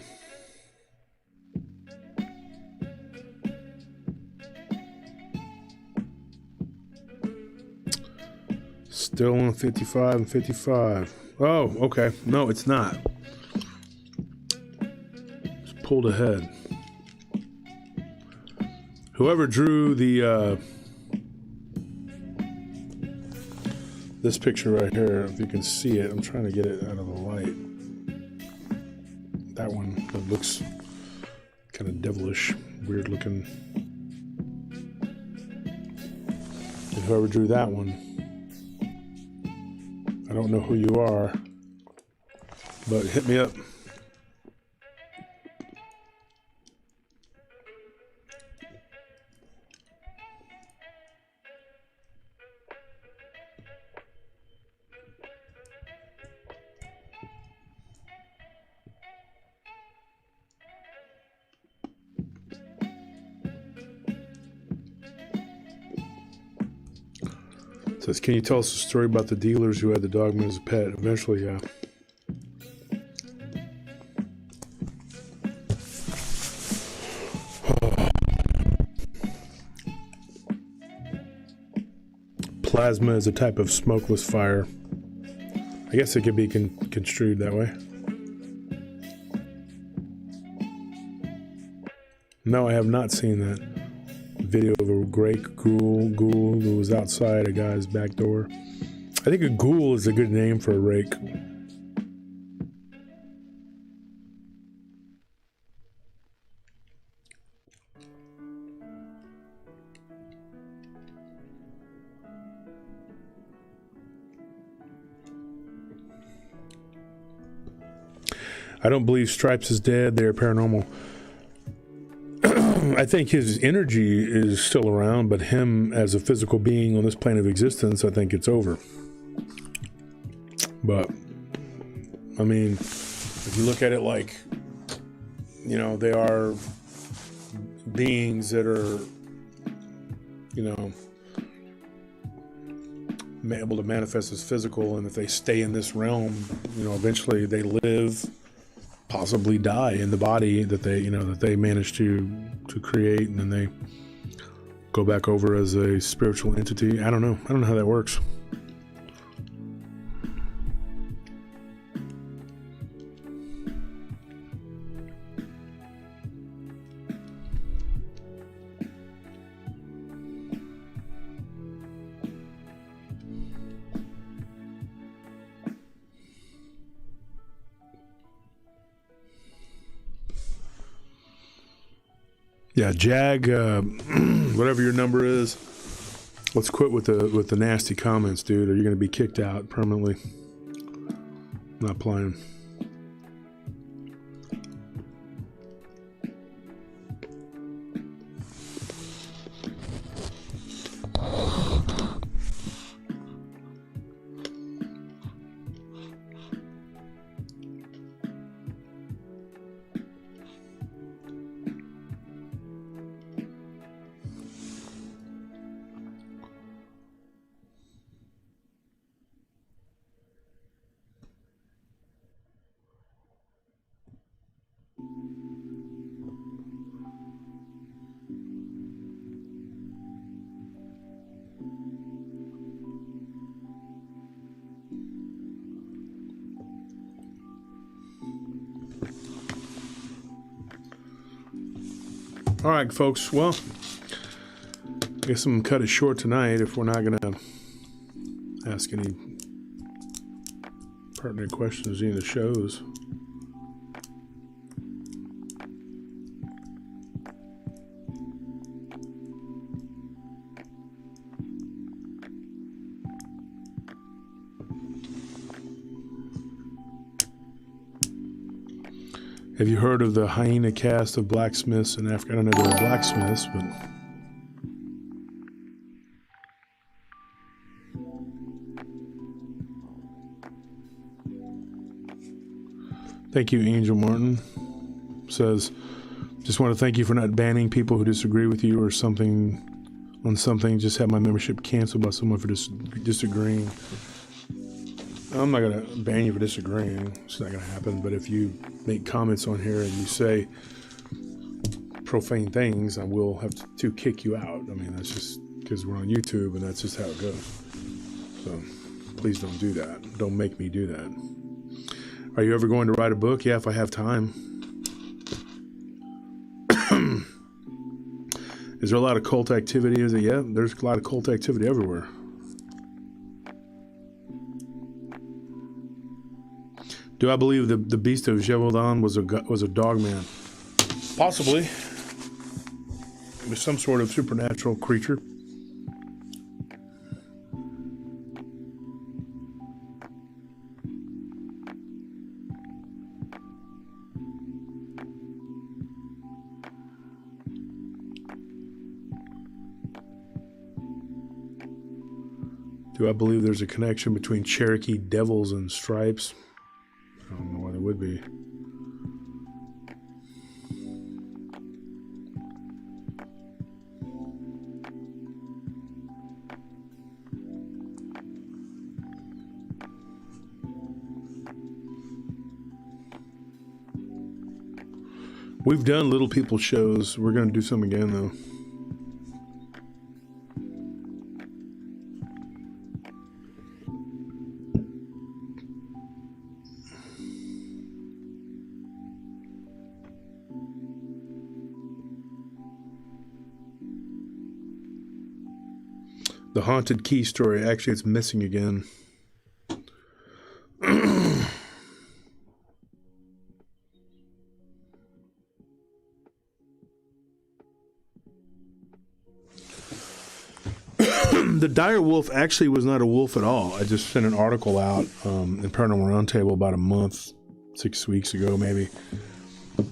Still on 55 and 55. Oh, okay. No, it's not. It's pulled ahead. Whoever drew the this picture right here, if you can see it, I'm trying to get it out of the light. That one that looks kind of devilish, weird looking. And whoever drew that one, I don't know who you are, but hit me up. Says, can you tell us a story about the dealers who had the dogman as a pet? Eventually, yeah. Plasma is a type of smokeless fire. I guess it could be construed that way. No, I have not seen that video of a ghoul who was outside a guy's back door. I think a ghoul is a good name for a rake. I don't believe Stripes is dead. They are paranormal. I think his energy is still around, but him as a physical being on this plane of existence, I think it's over. But, I mean, if you look at it like, you know, they are beings that are, you know, able to manifest as physical, and if they stay in this realm, you know, eventually they live, possibly die in the body that they, you know, that they managed to create, and then they go back over as a spiritual entity. I don't know how that works. Yeah, Jag, whatever your number is, let's quit with the nasty comments, dude, or you're gonna be kicked out permanently. Not playing. All right, folks. Well, I guess I'm gonna cut it short tonight if we're not gonna ask any pertinent questions in the shows. Have you heard of the hyena caste of blacksmiths in Africa? I don't know if they're blacksmiths, but... Thank you, Angel Martin. Says, just want to thank you for not banning people who disagree with you or something on something. Just have my membership canceled by someone for disagreeing. I'm not going to ban you for disagreeing. It's not going to happen. But if you make comments on here and you say profane things, I will have to kick you out. I mean, that's just because we're on YouTube and that's just how it goes. So please don't do that. Don't make me do that. Are you ever going to write a book? Yeah, if I have time. Is there a lot of cult activity? Is it? Yeah, there's a lot of cult activity everywhere. Do I believe the beast of Gévaudan was a dog man? Possibly. It was some sort of supernatural creature. Do I believe there's a connection between Cherokee devils and stripes? I don't know why there would be. We've done Little People shows. We're going to do some again, though. The haunted key story. Actually, it's missing again. The dire wolf actually was not a wolf at all. I just sent an article out in Paranormal Round Table about a month, 6 weeks ago maybe,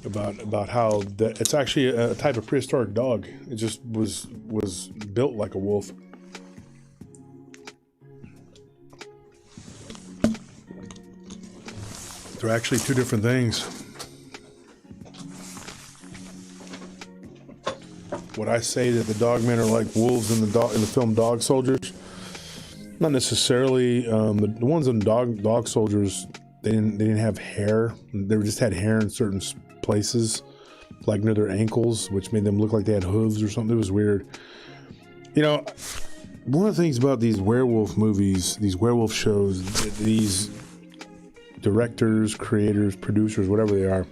about how it's actually a type of prehistoric dog. It just was built like a wolf. They're actually two different things. Would I say that the dogmen are like wolves in the film Dog Soldiers? Not necessarily. The ones in Dog Soldiers, they didn't have hair. They just had hair in certain places, like near their ankles, which made them look like they had hooves or something. It was weird. You know, one of the things about these werewolf movies, these werewolf shows, these directors, creators, producers, whatever they are,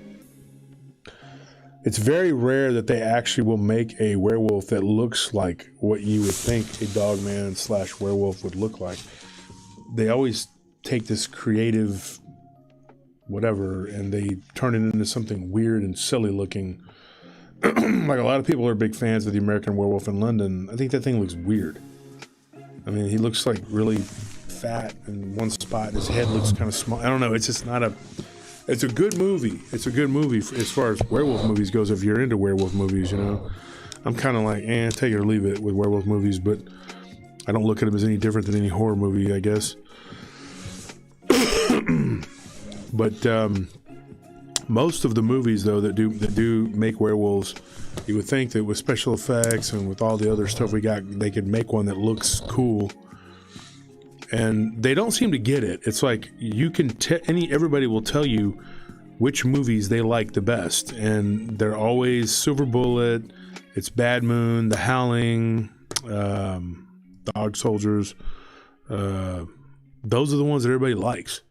it's very rare that they actually will make a werewolf that looks like what you would think a dogman / werewolf would look like. They always take this creative whatever and they turn it into something weird and silly looking. Like a lot of people are big fans of the American Werewolf in London. I think that thing looks weird. I mean, he looks like really fat in one spot. His head looks kind of small. I don't know. It's just not a... It's a good movie. It's a good movie as far as werewolf movies goes. If you're into werewolf movies, you know, I'm kind of like, take it or leave it with werewolf movies. But I don't look at them as any different than any horror movie, I guess. But most of the movies, though, that do make werewolves, you would think that with special effects and with all the other stuff we got, they could make one that looks cool. And they don't seem to get it. It's like you can everybody will tell you which movies they like the best, and they're always Silver Bullet, it's Bad Moon, The Howling, Dog Soldiers. Those are the ones that everybody likes.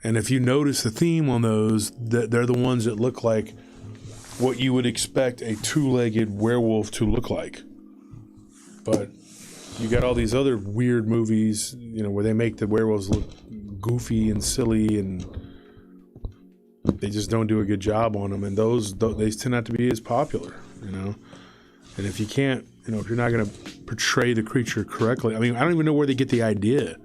And if you notice the theme on those, they're the ones that look like what you would expect a two-legged werewolf to look like. But you got all these other weird movies, you know, where they make the werewolves look goofy and silly, and they just don't do a good job on them. And they tend not to be as popular, you know. And if you can't, you know, if you're not going to portray the creature correctly, I mean, I don't even know where they get the idea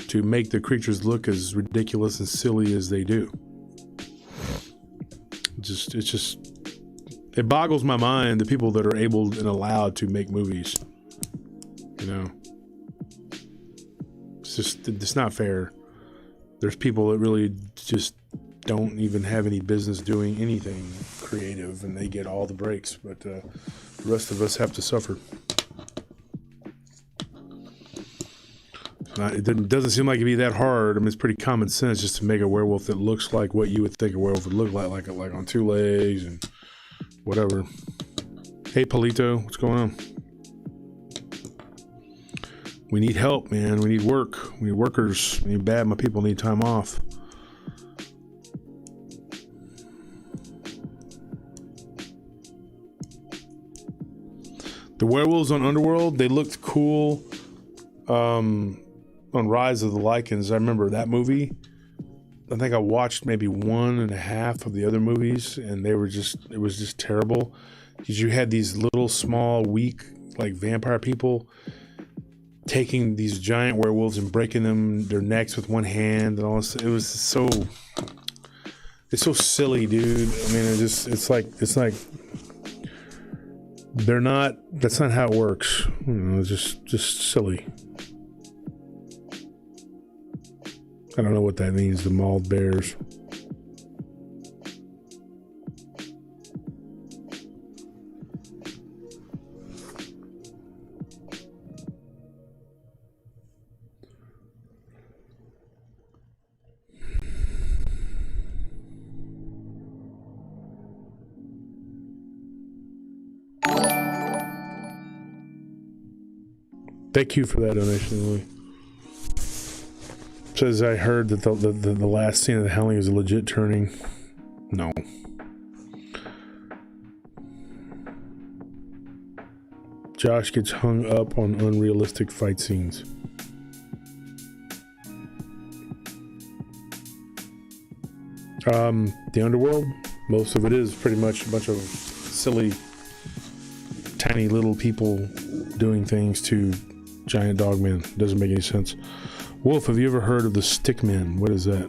to make the creatures look as ridiculous and silly as they do. It boggles my mind, the people that are able and allowed to make movies. You know, it's not fair. There's people that really just don't even have any business doing anything creative, and they get all the breaks, but the rest of us have to suffer. It doesn't seem like it'd be that hard. I mean, it's pretty common sense just to make a werewolf that looks like what you would think a werewolf would look like on two legs and whatever. Hey, Polito, what's going on? We need help, man. We need work. We need workers. We need my people need time off. The werewolves on Underworld, they looked cool. On Rise of the Lycans, I remember that movie. I think I watched maybe 1.5 of the other movies, and it was just terrible. Because you had these little, small, weak, like vampire people taking these giant werewolves and breaking their necks with one hand and all this. It was it's so silly, dude. I mean, it's like that's not how it works. You know, it's just silly. I don't know what that means, the mauled bears. Thank you for that donation, Louis. Says I heard that the last scene of the howling is a legit turning. No. Josh gets hung up on unrealistic fight scenes. The underworld, most of it is pretty much a bunch of silly, tiny little people doing things to giant dogmen. Doesn't make any sense. Wolf, have you ever heard of the stickmen? What is that?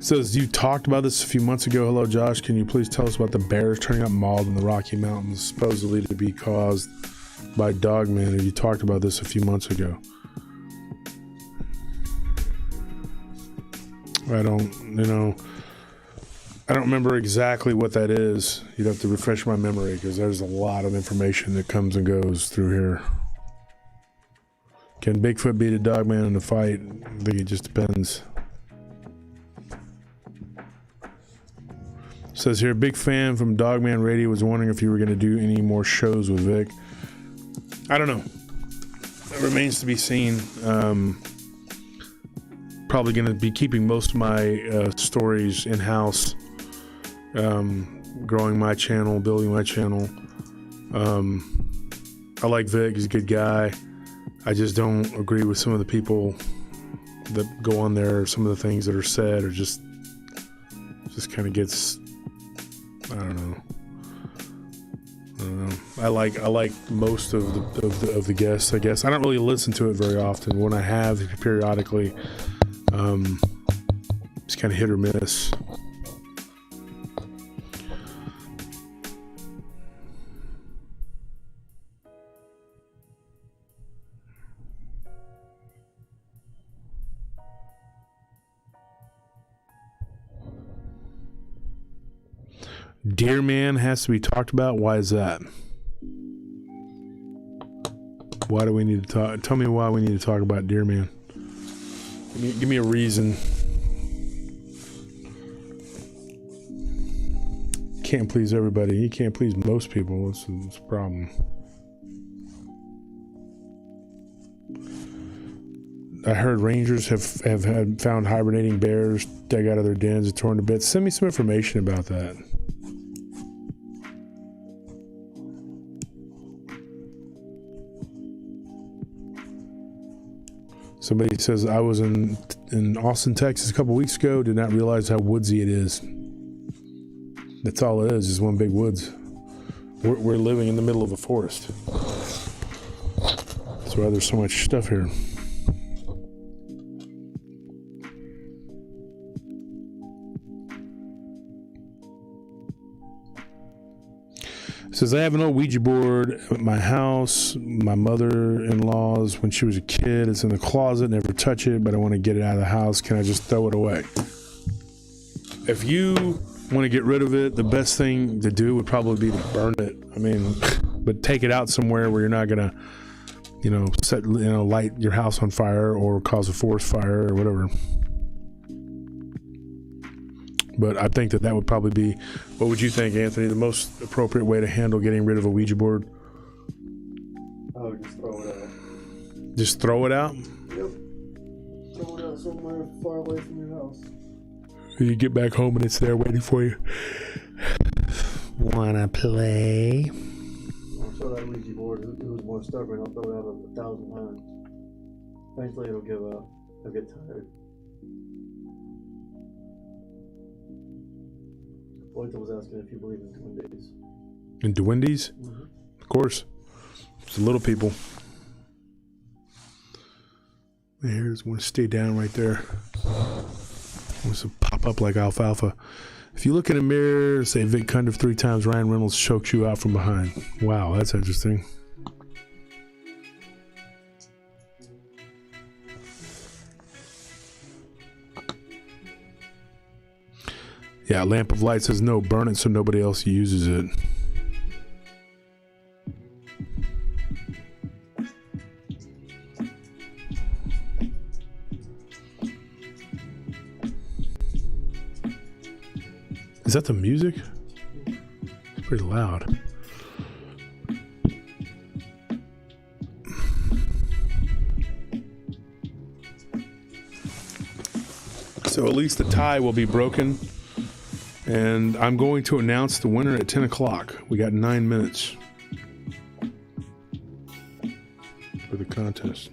Says you talked about this a few months ago. Hello, Josh. Can you please tell us about the bears turning up mauled in the Rocky Mountains, supposedly to be caused by dogmen? You talked about this a few months ago. I don't remember exactly what that is. You'd have to refresh my memory because there's a lot of information that comes and goes through here. Can Bigfoot beat a dogman in a fight? I think it just depends. Says here, big fan from Dogman Radio, was wondering if you were going to do any more shows with Vic. I don't know. It remains to be seen. Probably going to be keeping most of my stories in-house. Growing my channel, building my channel. I like Vic. He's a good guy. I just don't agree with some of the people that go on there. Some of the things that are said are just kind of gets... I don't know. I like most of the guests, I guess. I don't really listen to it very often. When I have, periodically, it's kind of hit or miss. Deer Man has to be talked about. Why is that? Why do we need to talk? Tell me why we need to talk about Deer Man. Give me a reason. Can't please everybody. You can't please most people. That's a problem. I heard rangers have found hibernating bears dug out of their dens and torn to bits. Send me some information about that. Somebody says, I was in Austin, Texas a couple weeks ago, did not realize how woodsy it is. That's all it is one big woods. We're living in the middle of a forest. That's why there's so much stuff here. It says, I have an old Ouija board at my house. My mother-in-law's, when she was a kid, it's in the closet. Never touch it, but I want to get it out of the house. Can I just throw it away? If you want to get rid of it, the best thing to do would probably be to burn it. I mean, but take it out somewhere where you're not going to, light your house on fire or cause a forest fire or whatever. But I think that would probably be, what would you think, Anthony, the most appropriate way to handle getting rid of a Ouija board? I would just throw it out. Just throw it out? Yep. Throw it out somewhere far away from your house. You get back home and it's there waiting for you. Wanna play? I'll throw that Ouija board. It was more stubborn. I'll throw it out 1,000 times. Eventually it'll give up. I'll get tired. Boyta was asking if you believe in Duendes. In Duendes? Mm-hmm. Of course. It's the little people. There, just want to stay down right there. Wants to pop up like alfalfa. If you look in a mirror, say Vic Cundiff 3 times, Ryan Reynolds chokes you out from behind. Wow, that's interesting. Yeah, Lamp of Light says no, burn it so nobody else uses it. Is that the music? It's pretty loud. So at least the tie will be broken. And I'm going to announce the winner at 10 o'clock. We got 9 minutes for the contest.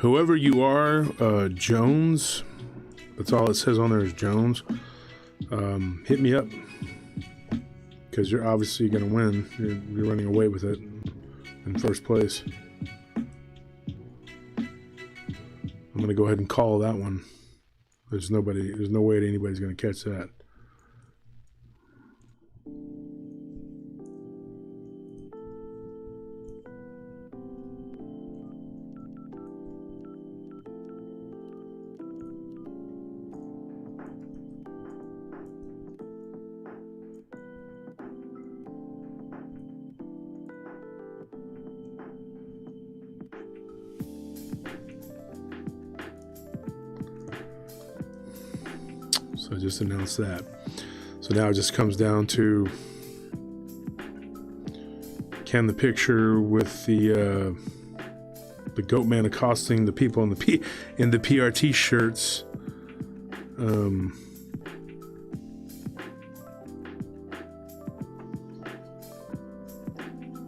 Whoever you are, Jones, that's all it says on there is Jones, hit me up, because you're obviously going to win. You're running away with it in first place. I'm going to go ahead and call that one. There's no way that anybody's going to catch that. So I just announced that. So now it just comes down to, can the picture with the goat man accosting the people in the PRT shirts,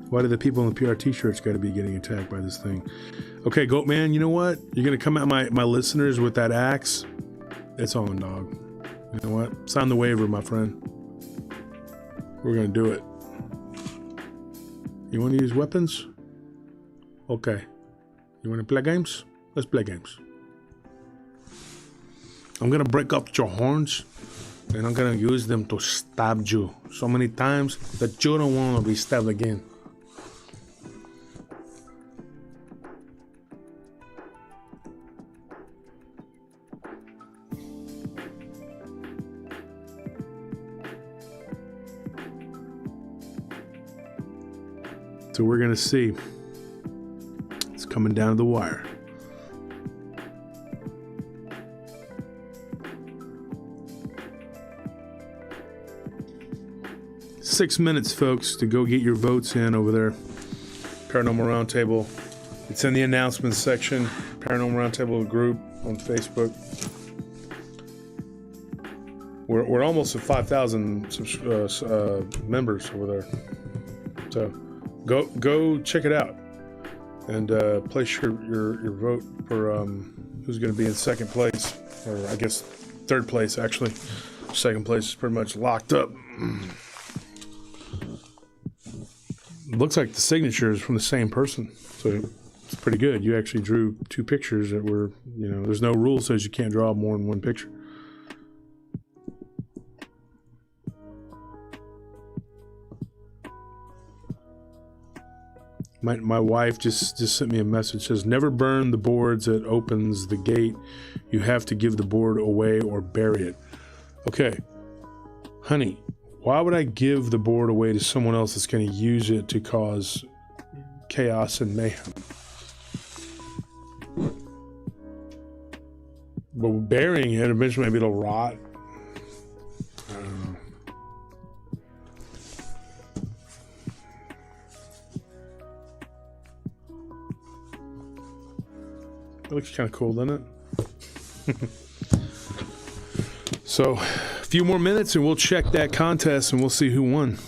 why do the people in the PRT shirts got to be getting attacked by this thing? Okay, goat man, you know what? You're gonna come at my listeners with that axe. It's on, dog. You know what? Sign the waiver, my friend. We're gonna do it. You want to use weapons? Okay. You want to play games? Let's play games. I'm gonna break up your horns, and I'm gonna use them to stab you so many times that you don't want to be stabbed again. So we're gonna see. It's coming down to the wire. Six minutes, folks, to go get your votes in over there. Paranormal Round Table. It's in the announcements section. Paranormal Round Table group on Facebook. We're almost at 5,000 members over there. So go check it out and place your vote for who's going to be in second place, or I guess third place actually. Second place is pretty much locked up. Looks like the signature is from the same person, so it's pretty good. You actually drew two pictures that were, there's no rule says you can't draw more than one picture. My wife just sent me a message. Says, never burn the boards that opens the gate. You have to give the board away or bury it. Okay, honey, why would I give the board away to someone else that's going to use it to cause chaos and mayhem? But burying it, eventually maybe it'll rot. I don't know. It looks kind of cool, doesn't it? So, a few more minutes and we'll check that contest and we'll see who won.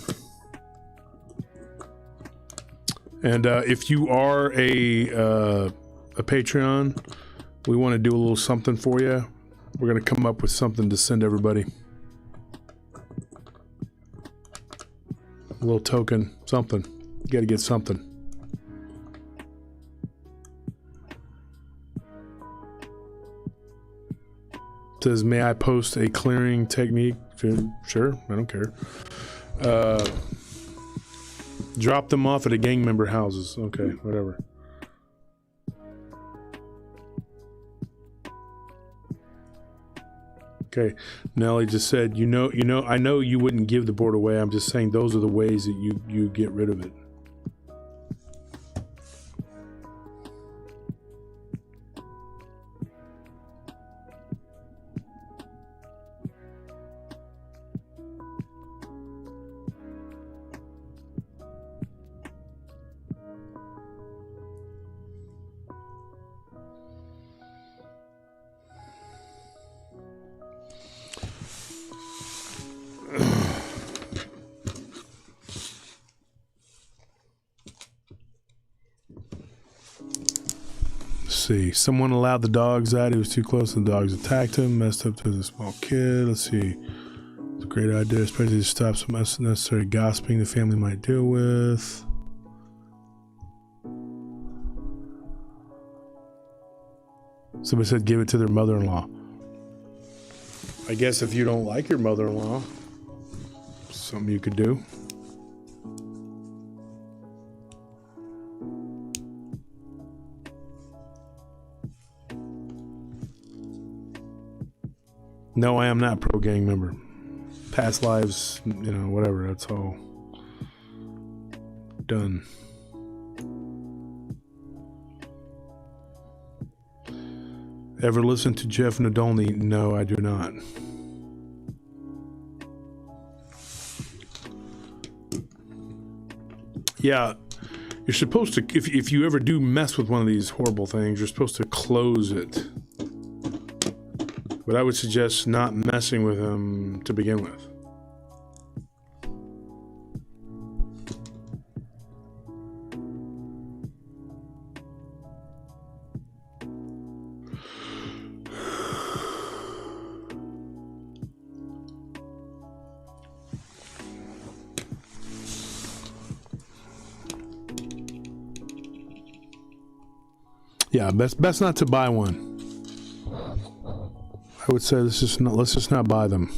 And if you are a Patreon, we want to do a little something for you. We're going to come up with something to send everybody. A little token, something. You got to get something. Says, may I post a clearing technique? Sure, I don't care. Drop them off at a gang member houses. Okay, whatever. Okay, Nelly just said, I know you wouldn't give the board away. I'm just saying those are the ways that you get rid of it. See, someone allowed the dogs out. He was too close. The dogs attacked him, messed up to the small kid. Let's see. It's a great idea, especially to stop some unnecessary gossiping the family might deal with. Somebody said give it to their mother-in-law. I guess if you don't like your mother-in-law, something you could do. No, I am not pro gang member. Past lives, whatever, that's all done. Ever listen to Jeff Nadolny? No, I do not. Yeah, you're supposed to, if you ever do mess with one of these horrible things, you're supposed to close it. But I would suggest not messing with him to begin with. Yeah, best not to buy one. I would say let's just not buy them.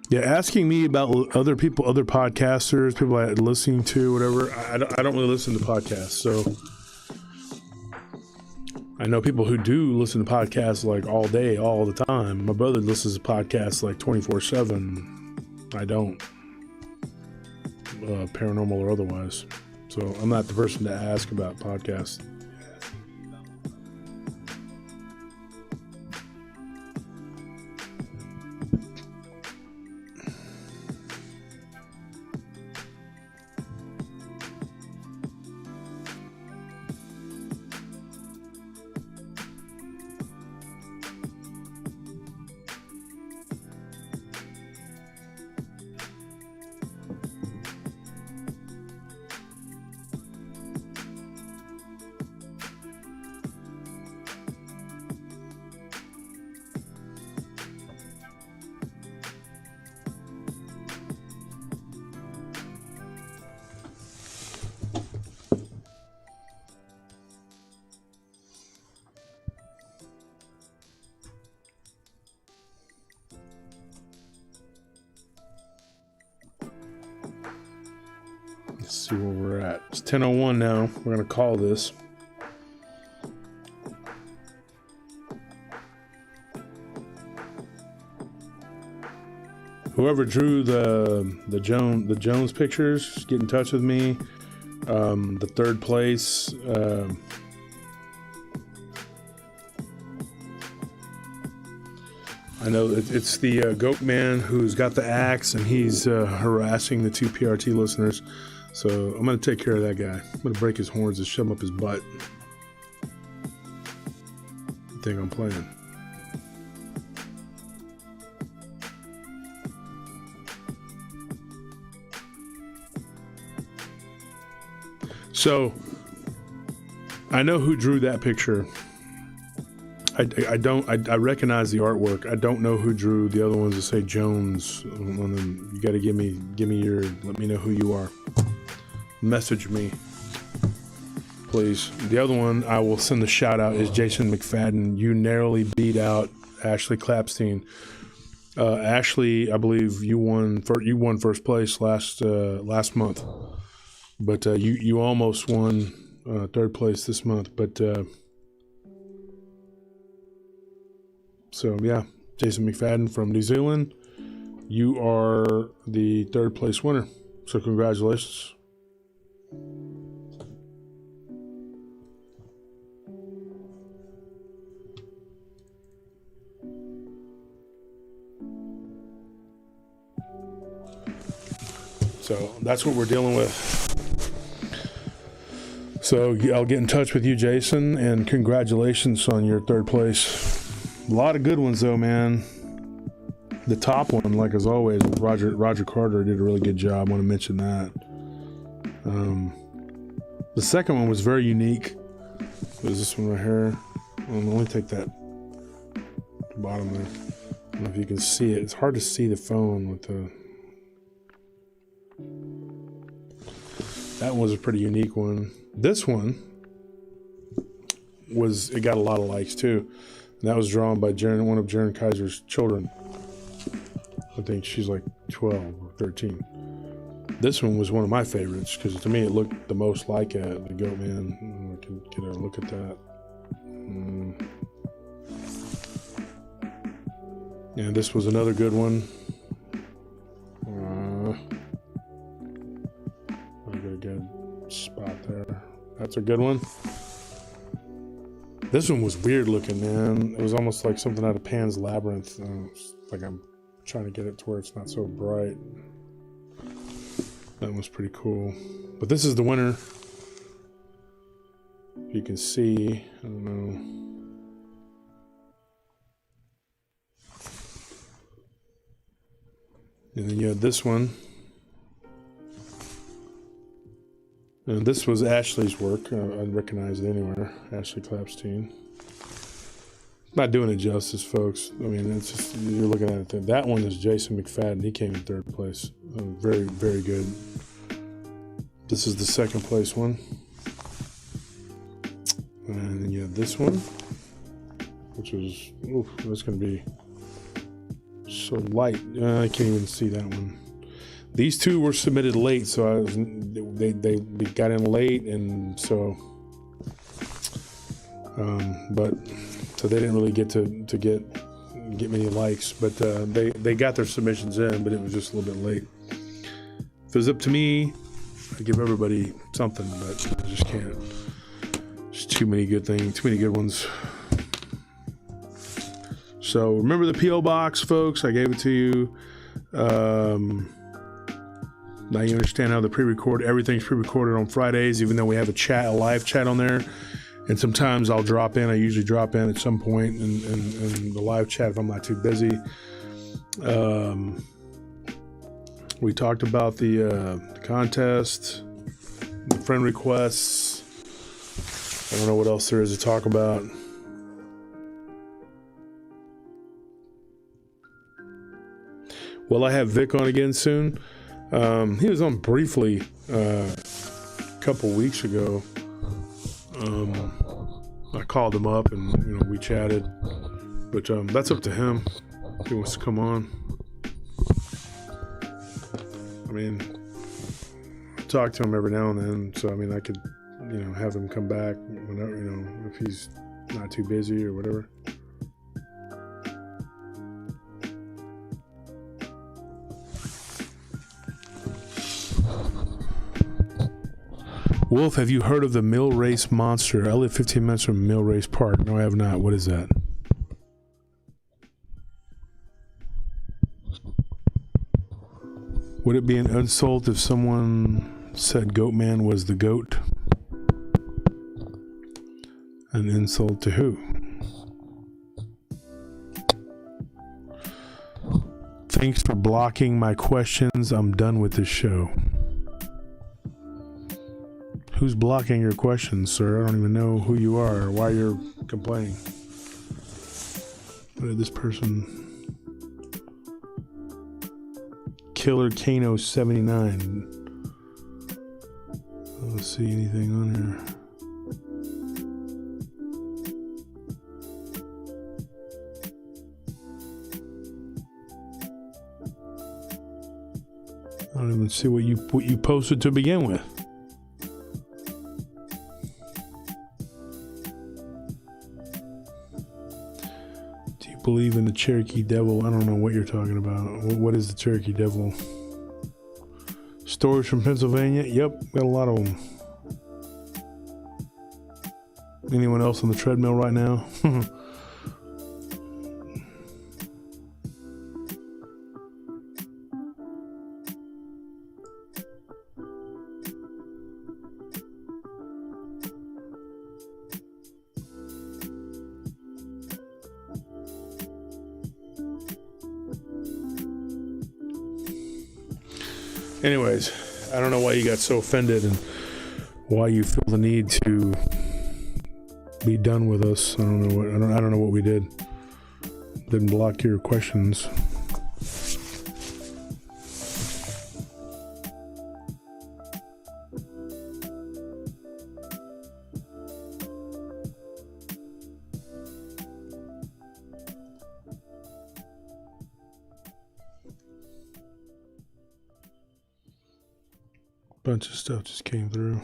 Yeah, asking me about other people, other podcasters, people I'm listening to, whatever. I don't really listen to podcasts, so I know people who do listen to podcasts like all day, all the time. My brother listens to podcasts like 24/7. I don't, paranormal or otherwise. So I'm not the person to ask about podcasts. Let's see where we're at. It's 10:01 now. We're going to call this. Whoever drew the Jones pictures, get in touch with me. The third place, I know it's the goat man who's got the axe, and he's harassing the 2 PRT listeners. So I'm going to take care of that guy. I'm going to break his horns and shove him up his butt. I think I'm playing. So I know who drew that picture. I recognize the artwork. I don't know who drew the other ones that say Jones on them. You got to let me know who you are. Message me, please. The other one I will send the shout out is Jason McFadden. You narrowly beat out Ashley Clapstein. Ashley, I believe you won first place last month, but you almost won third place this month. But so yeah, Jason McFadden from New Zealand, you are the third place winner. So congratulations. So that's what we're dealing with. So I'll get in touch with you, Jason, and congratulations on your third place. A lot of good ones though, man. The top one, like as always, Roger Carter did a really good job. I want to mention that. The second one was very unique. What is this one right here? Let me take that bottom there. I don't know if you can see it. It's hard to see the phone with the... That was a pretty unique one. This one it got a lot of likes too. And that was drawn by one of Jaren Kaiser's children. I think she's like 12 or 13. This one was one of my favorites because to me it looked the most like it. The goat man. I can get a look at that. And this was another good one. I got a good spot there. That's a good one. This one was weird looking, man. It was almost like something out of Pan's Labyrinth. Like I'm trying to get it to where it's not so bright. That was pretty cool. But this is the winner. You can see, I don't know. And then you had this one. And this was Ashley's work. I'd recognize it anywhere. Ashley Clapstein. Not doing it justice, folks. I mean, it's just, you're looking at it there. That one is Jason McFadden. He came in third place. Very, very good. This is the second place one. And then you have this one, which was, that's going to be so light. I can't even see that one. These two were submitted late, so they got in late, and so, but so they didn't really get to get many likes. But they got their submissions in, but it was just a little bit late. If it was up to me, I'd give everybody something, but I just can't. There's too many good things, too many good ones. So remember the P.O. Box, folks. I gave it to you. Now you understand how everything's pre-recorded on Fridays, even though we have a live chat on there. And sometimes I'll drop in. I usually drop in at some point in the live chat if I'm not too busy. We talked about the contest, the friend requests. I don't know what else there is to talk about. Will I have Vic on again soon? He was on briefly a couple weeks ago. I called him up and we chatted, but that's up to him if he wants to come on. I mean, I talk to him every now and then, so I mean I could have him come back whenever, if he's not too busy or whatever. Wolf, have you heard of the Mill Race Monster? I live 15 minutes from Mill Race Park. No, I have not. What is that? Would it be an insult if someone said Goatman was the goat? An insult to who? Thanks for blocking my questions. I'm done with this show. Who's blocking your questions, sir? I don't even know who you are or why you're complaining. What did this person... Killer Kano 79. I don't see anything on here. I don't even see what you posted to begin with. Do you believe in the Cherokee Devil? I don't know what you're talking about. What is the Cherokee Devil? Stories from Pennsylvania? Yep, got a lot of them. Anyone else on the treadmill right now? Anyways, I don't know why you got so offended and why you feel the need to be done with us. I don't know what we did. Didn't block your questions. Bunch of stuff just came through.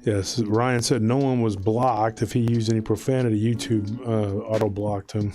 Yes, Ryan said no one was blocked. If he used any profanity, YouTube auto blocked him.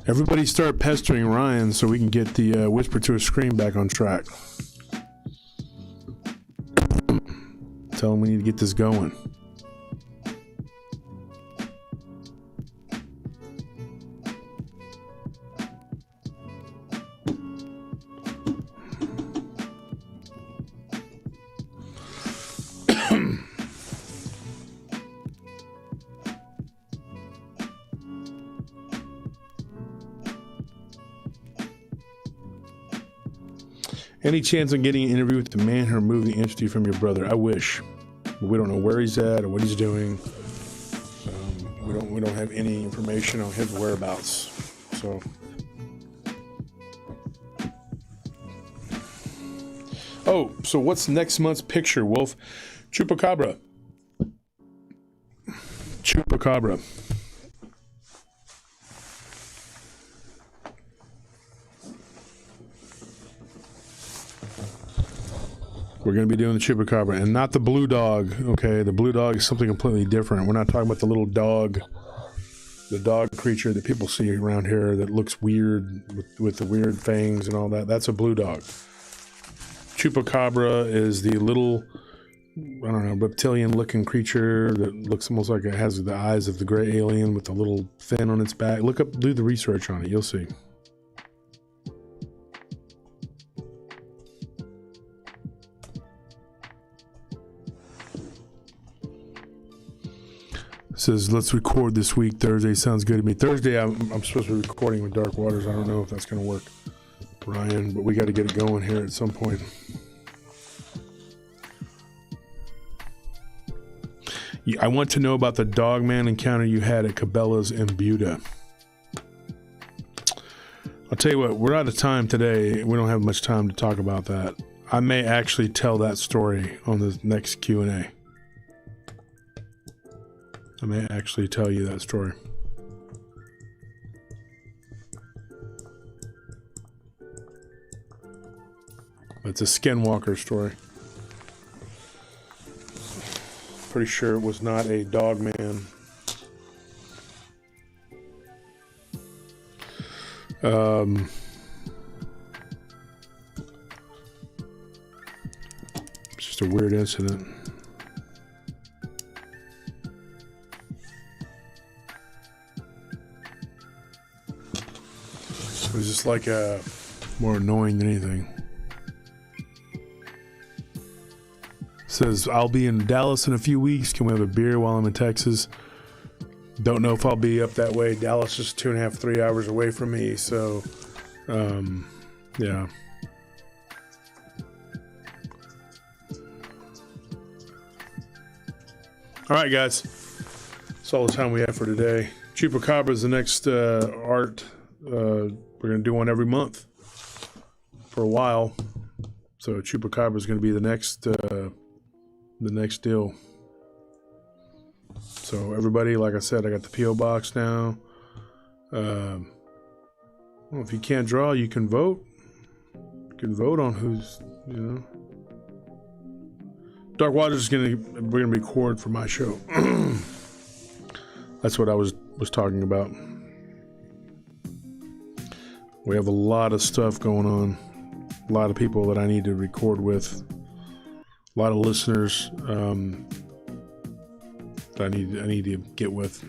Everybody start pestering Ryan so we can get the Whisper to a Scream back on track. Tell him we need to get this going. Any chance on getting an interview with the man who removed the entity from your brother? I wish. We don't know where he's at or what he's doing. We don't have any information on his whereabouts. So. Oh, so what's next month's picture, Wolf? Chupacabra. Chupacabra. We're going to be doing the Chupacabra and not the blue dog. Okay, the blue dog is something completely different. We're not talking about the little dog, the dog creature that people see around here that looks weird with the weird fangs and all that. That's a blue dog. Chupacabra is the little, I don't know, reptilian-looking creature that looks almost like it has the eyes of the gray alien with a little fin on its back. Look up, do the research on it. You'll see. Says, let's record this week. Thursday sounds good to me. Thursday, I'm supposed to be recording with Dark Waters. I don't know if that's going to work, Ryan, but we got to get it going here at some point. I want to know about the Dogman encounter you had at Cabela's in Buda. I'll tell you what, we're out of time today. We don't have much time to talk about that. I may actually tell that story on the next Q&A. I may actually tell you that story. It's a skinwalker story. Pretty sure it was not a dog man. It's just a weird incident. It was just like more annoying than anything. Says, I'll be in Dallas in a few weeks. Can we have a beer while I'm in Texas? Don't know if I'll be up that way. Dallas is 2.5, 3 hours away from me. So, yeah. All right, guys. That's all the time we have for today. Chupacabra is the next art. We're going to do one every month for a while. So Chupacabra is going to be the next deal. So everybody, like I said, I got the P.O. box now. Well, if you can't draw, you can vote. You can vote on who's, Dark Waters we're gonna record for my show. That's what I was talking about. We have a lot of stuff going on. A lot of people that I need to record with. A lot of listeners that I need to get with,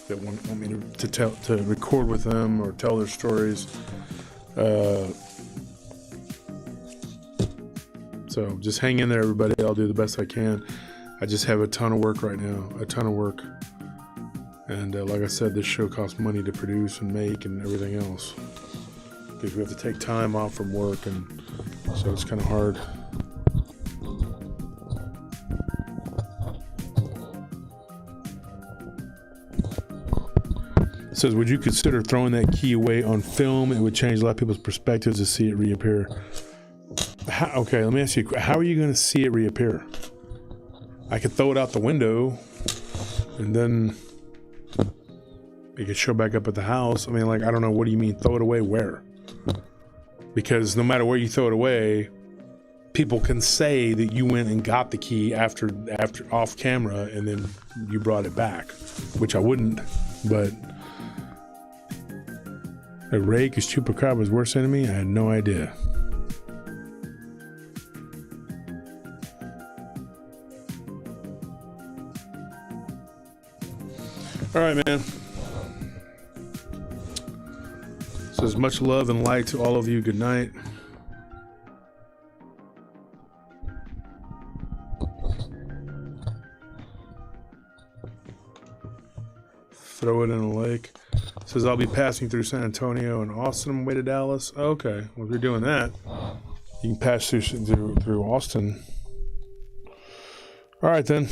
that want me to record with them or tell their stories. So just hang in there, everybody. I'll do the best I can. I just have a ton of work right now, and like I said, this show costs money to produce and make and everything else, because we have to take time off from work, and so it's kind of hard. It says, would you consider throwing that key away on film? It would change a lot of people's perspectives to see it reappear. Okay, let me ask you, how are you going to see it reappear? I could throw it out the window and then it could show back up at the house. I mean, like, I don't know. What do you mean throw it away? Where? Because no matter where you throw it away, people can say that you went and got the key after off camera and then you brought it back, which I wouldn't. But a rake is Chupacabra's worst enemy? I had no idea. All right, man. Says much love and light to all of you. Good night. Throw it in a lake. Says I'll be passing through San Antonio and Austin on my way to Dallas. Okay, well, if you're doing that, you can pass through Austin. All right, then.